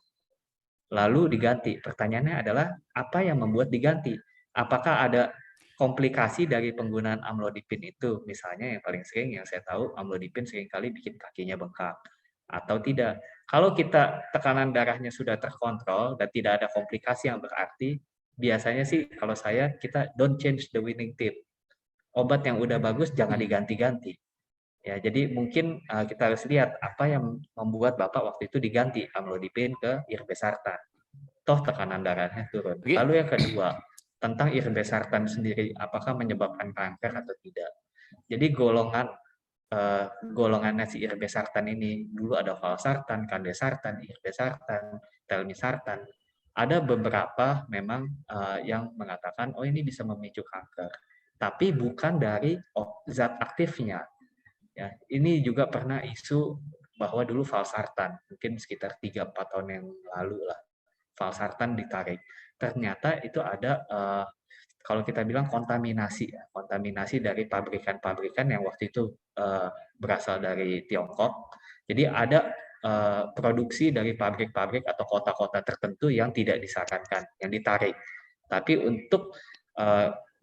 Lalu diganti. Pertanyaannya adalah apa yang membuat diganti? Apakah ada komplikasi dari penggunaan amlodipin itu? Misalnya yang paling sering yang saya tahu amlodipin seringkali bikin kakinya bengkak atau tidak. Kalau kita tekanan darahnya sudah terkontrol dan tidak ada komplikasi yang berarti, biasanya sih kalau saya kita don't change the winning team. Obat yang udah bagus jangan diganti-ganti. Ya, jadi mungkin kita harus lihat apa yang membuat Bapak waktu itu diganti amlodipin ke irbesartan. Toh tekanan darahnya turun. Lalu yang kedua, tentang irbesartan sendiri, apakah menyebabkan kanker atau tidak. Jadi golongan golongannya si irbesartan ini. Dulu ada valsartan, kandesartan, irbesartan, telmisartan. Ada beberapa memang yang mengatakan, oh ini bisa memicu kanker. Tapi bukan dari zat aktifnya. Ya, ini juga pernah isu bahwa dulu valsartan, mungkin sekitar 3-4 tahun yang lalu lah, valsartan ditarik. Ternyata itu ada kalau kita bilang kontaminasi dari pabrikan-pabrikan yang waktu itu berasal dari Tiongkok. Jadi ada produksi dari pabrik-pabrik atau kota-kota tertentu yang tidak disarankan, yang ditarik. Tapi untuk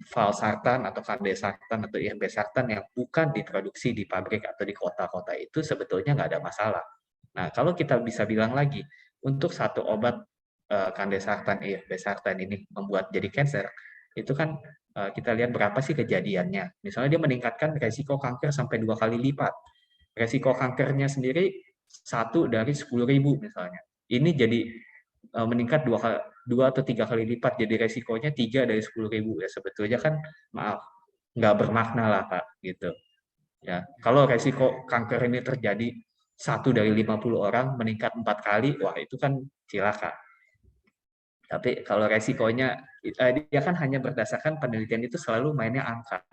valsartan atau kandesartan atau irbesartan yang bukan diproduksi di pabrik atau di kota-kota itu sebetulnya nggak ada masalah. Nah, kalau kita bisa bilang lagi, untuk satu obat kandesartan, irbesartan ini membuat jadi cancer, itu kan kita lihat berapa sih kejadiannya. Misalnya dia meningkatkan resiko kanker sampai 2 kali lipat. Resiko kankernya sendiri 1 dari 10.000 misalnya. Ini jadi meningkat 2 atau 3 kali lipat, jadi resikonya 3 dari 10.000 ya. Sebetulnya kan maaf, nggak bermakna lah Pak gitu. Ya, kalau resiko kanker ini terjadi 1 dari 50 orang meningkat 4 kali, wah itu kan cilaka. Tapi kalau resikonya, dia kan hanya berdasarkan penelitian itu selalu mainnya angka.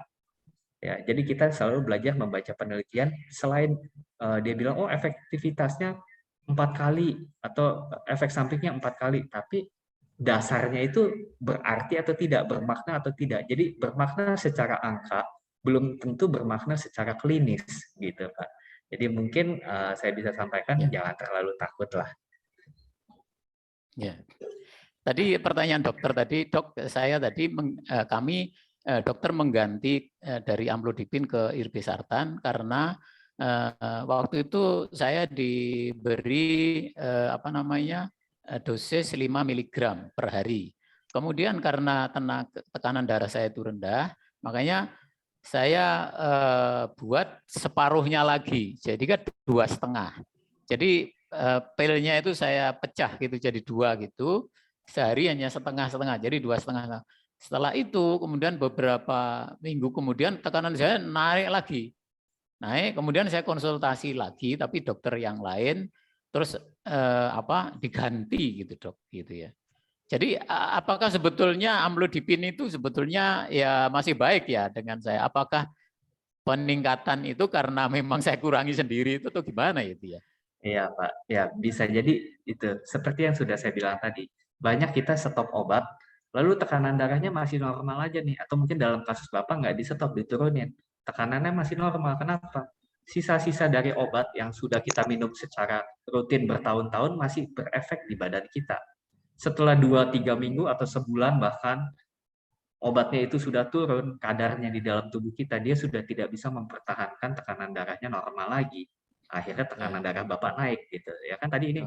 Ya, jadi kita selalu belajar membaca penelitian selain dia bilang, oh efektivitasnya 4 kali atau efek sampingnya 4 kali, tapi dasarnya itu berarti atau tidak, bermakna atau tidak. Jadi bermakna secara angka, belum tentu bermakna secara klinis, gitu Pak. Jadi mungkin saya bisa sampaikan jangan terlalu takut lah. Ya. Tadi pertanyaan dokter tadi, dok, saya tadi kami dokter mengganti dari amlodipin ke irbesartan karena waktu itu saya diberi dosis 5 mg per hari. Kemudian karena tekanan darah saya itu rendah, makanya saya buat separuhnya lagi, jadi kan 2,5. Jadi pilnya itu saya pecah gitu jadi 2 gitu. Sehari hanya setengah-setengah, jadi 2,5. Setelah itu, kemudian beberapa minggu kemudian tekanan saya naik, kemudian saya konsultasi lagi, tapi dokter yang lain, terus diganti gitu dok, gitu ya. Jadi apakah sebetulnya amlodipin itu sebetulnya ya masih baik ya dengan saya? Apakah peningkatan itu karena memang saya kurangi sendiri itu atau gimana itu ya? Iya Pak, ya bisa jadi itu seperti yang sudah saya bilang tadi. Banyak kita stop obat, lalu tekanan darahnya masih normal aja nih, atau mungkin dalam kasus Bapak nggak di stop, diturunin. Tekanannya masih normal, kenapa? Sisa-sisa dari obat yang sudah kita minum secara rutin bertahun-tahun masih berefek di badan kita. Setelah 2-3 minggu atau sebulan bahkan, obatnya itu sudah turun, kadarnya di dalam tubuh kita, dia sudah tidak bisa mempertahankan tekanan darahnya normal lagi. Akhirnya tekanan darah Bapak naik gitu ya kan, tadi ini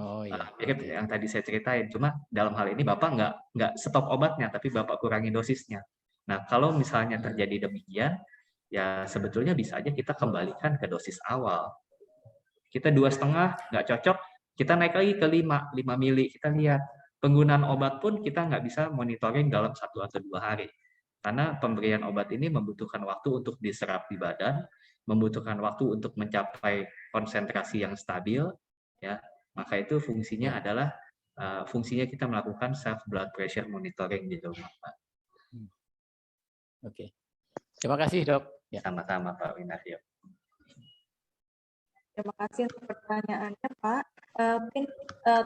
mirip yang tadi saya ceritain, cuma dalam hal ini Bapak nggak stop obatnya tapi Bapak kurangi dosisnya. Nah kalau misalnya terjadi demikian ya sebetulnya bisa aja kita kembalikan ke dosis awal. Kita 2,5 nggak cocok, kita naik lagi ke 5 mili. Kita lihat penggunaan obat pun kita nggak bisa monitoring dalam 1 atau 2 hari karena pemberian obat ini membutuhkan waktu untuk diserap di badan, membutuhkan waktu untuk mencapai konsentrasi yang stabil, ya. Maka itu fungsinya adalah fungsinya kita melakukan self blood pressure monitoring di rumah, Pak. Oke, terima kasih dok. Ya. Sama-sama Pak Winaryo. Terima kasih untuk pertanyaannya Pak. Mungkin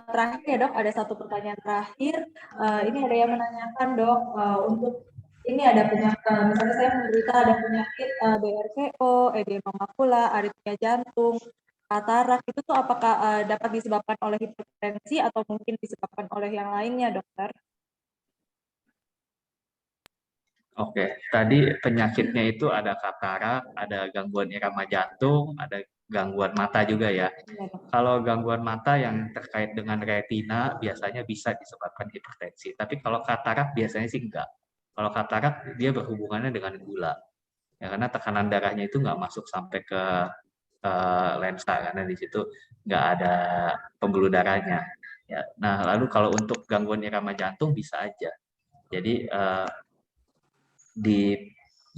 terakhir ya dok, ada satu pertanyaan terakhir. Ini ada yang menanyakan dok, untuk ini ada penyakit, misalnya saya menderita ada penyakit BRCO, edema makula, aritmia jantung, katarak, itu tuh apakah dapat disebabkan oleh hipertensi atau mungkin disebabkan oleh yang lainnya, dokter? Oke, tadi penyakitnya itu ada katarak, ada gangguan irama jantung, ada gangguan mata juga ya. Kalau gangguan mata yang terkait dengan retina biasanya bisa disebabkan hipertensi, tapi kalau katarak biasanya sih enggak. Kalau katarak dia berhubungannya dengan gula, ya karena tekanan darahnya itu nggak masuk sampai ke lensa karena di situ nggak ada pembuluh darahnya. Ya, nah lalu kalau untuk gangguan irama jantung bisa aja. Jadi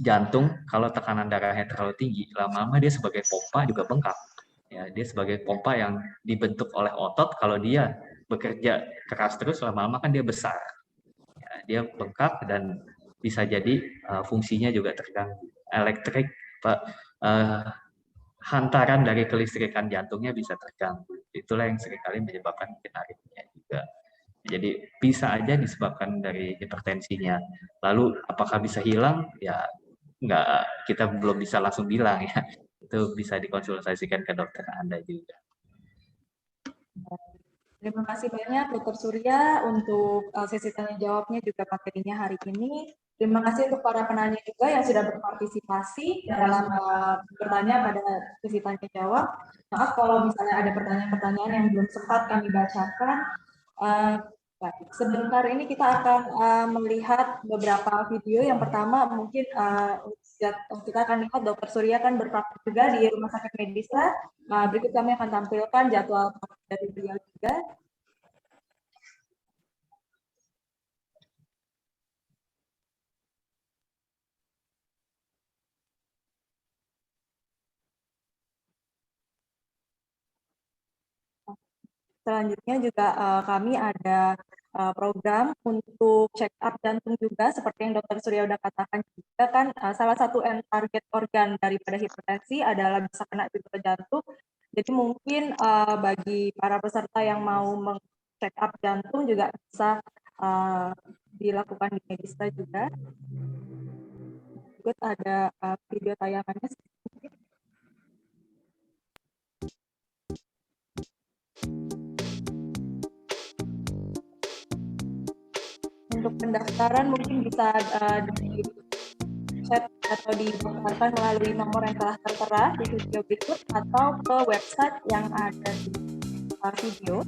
jantung kalau tekanan darahnya terlalu tinggi, lama-lama dia sebagai pompa juga bengkak. Ya, dia sebagai pompa yang dibentuk oleh otot, kalau dia bekerja keras terus, lama-lama kan dia besar. Ya, dia bengkak dan bisa jadi fungsinya juga terganggu. Hantaran dari kelistrikan jantungnya bisa terganggu. Itulah yang seringkali menyebabkan mungkin aritmia juga. Jadi bisa aja disebabkan dari hipertensinya. Lalu apakah bisa hilang? Ya nggak, kita belum bisa langsung bilang ya. Itu bisa dikonsultasikan ke dokter Anda juga. Terima kasih banyak Dr. Surya untuk sesi tanya jawabnya juga materinya hari ini. Terima kasih untuk para penanya juga yang sudah berpartisipasi dalam bertanya pada sesi tanya jawab. Maaf kalau misalnya ada pertanyaan-pertanyaan yang belum sempat kami bacakan. Sebentar ini kita akan melihat beberapa video. Yang pertama mungkin kita akan lihat Dr. Surya kan berpraktik juga di Rumah Sakit Medistra. Berikut kami akan tampilkan jadwal dari beliau juga. Selanjutnya juga kami ada program untuk check up jantung juga, seperti yang Dr. Surya sudah katakan juga kan, salah satu target organ daripada hipertensi adalah bisa kena juga ke jantung. Jadi mungkin bagi para peserta yang mau check up jantung juga bisa dilakukan di Medistra juga. Berikut ada video tayangannya. Untuk pendaftaran mungkin bisa di chat atau didaftarkan melalui nomor yang telah tertera di video berikut atau ke website yang ada di video.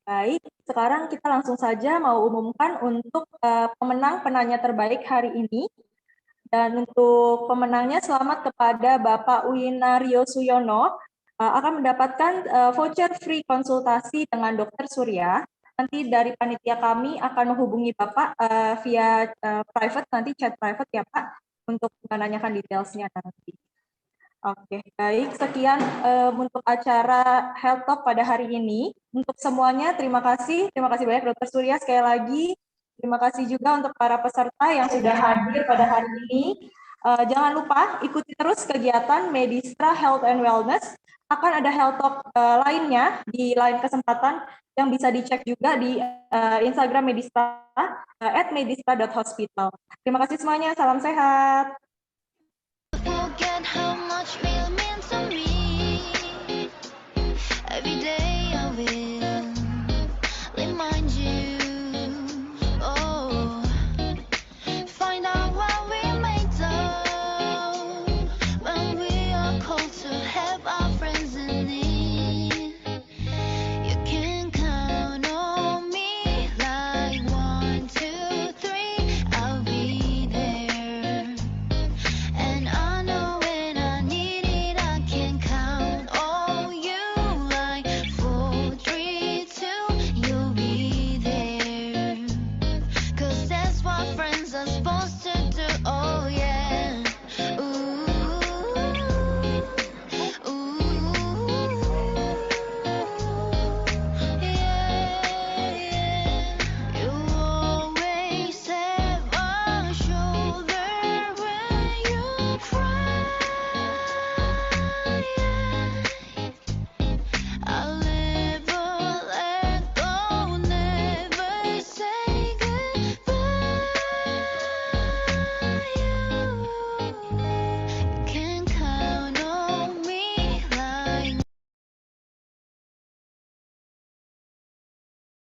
Baik, sekarang kita langsung saja mau umumkan untuk pemenang penanya terbaik hari ini. Dan untuk pemenangnya selamat kepada Bapak Winario Suyono, akan mendapatkan voucher free konsultasi dengan Dr. Surya. Nanti dari panitia kami akan menghubungi Bapak via private, nanti chat private ya Pak, untuk menanyakan detailsnya nanti. Oke, baik. Sekian untuk acara Health Talk pada hari ini. Untuk semuanya, terima kasih. Terima kasih banyak Dr. Surya sekali lagi. Terima kasih juga untuk para peserta yang sudah hadir pada hari ini. Jangan lupa ikuti terus kegiatan Medistra Health and Wellness. Akan ada Health Talk lainnya di lain kesempatan yang bisa dicek juga di Instagram Medistra @medistra.hospital. Terima kasih semuanya. Salam sehat. Forget how much real means to me every day.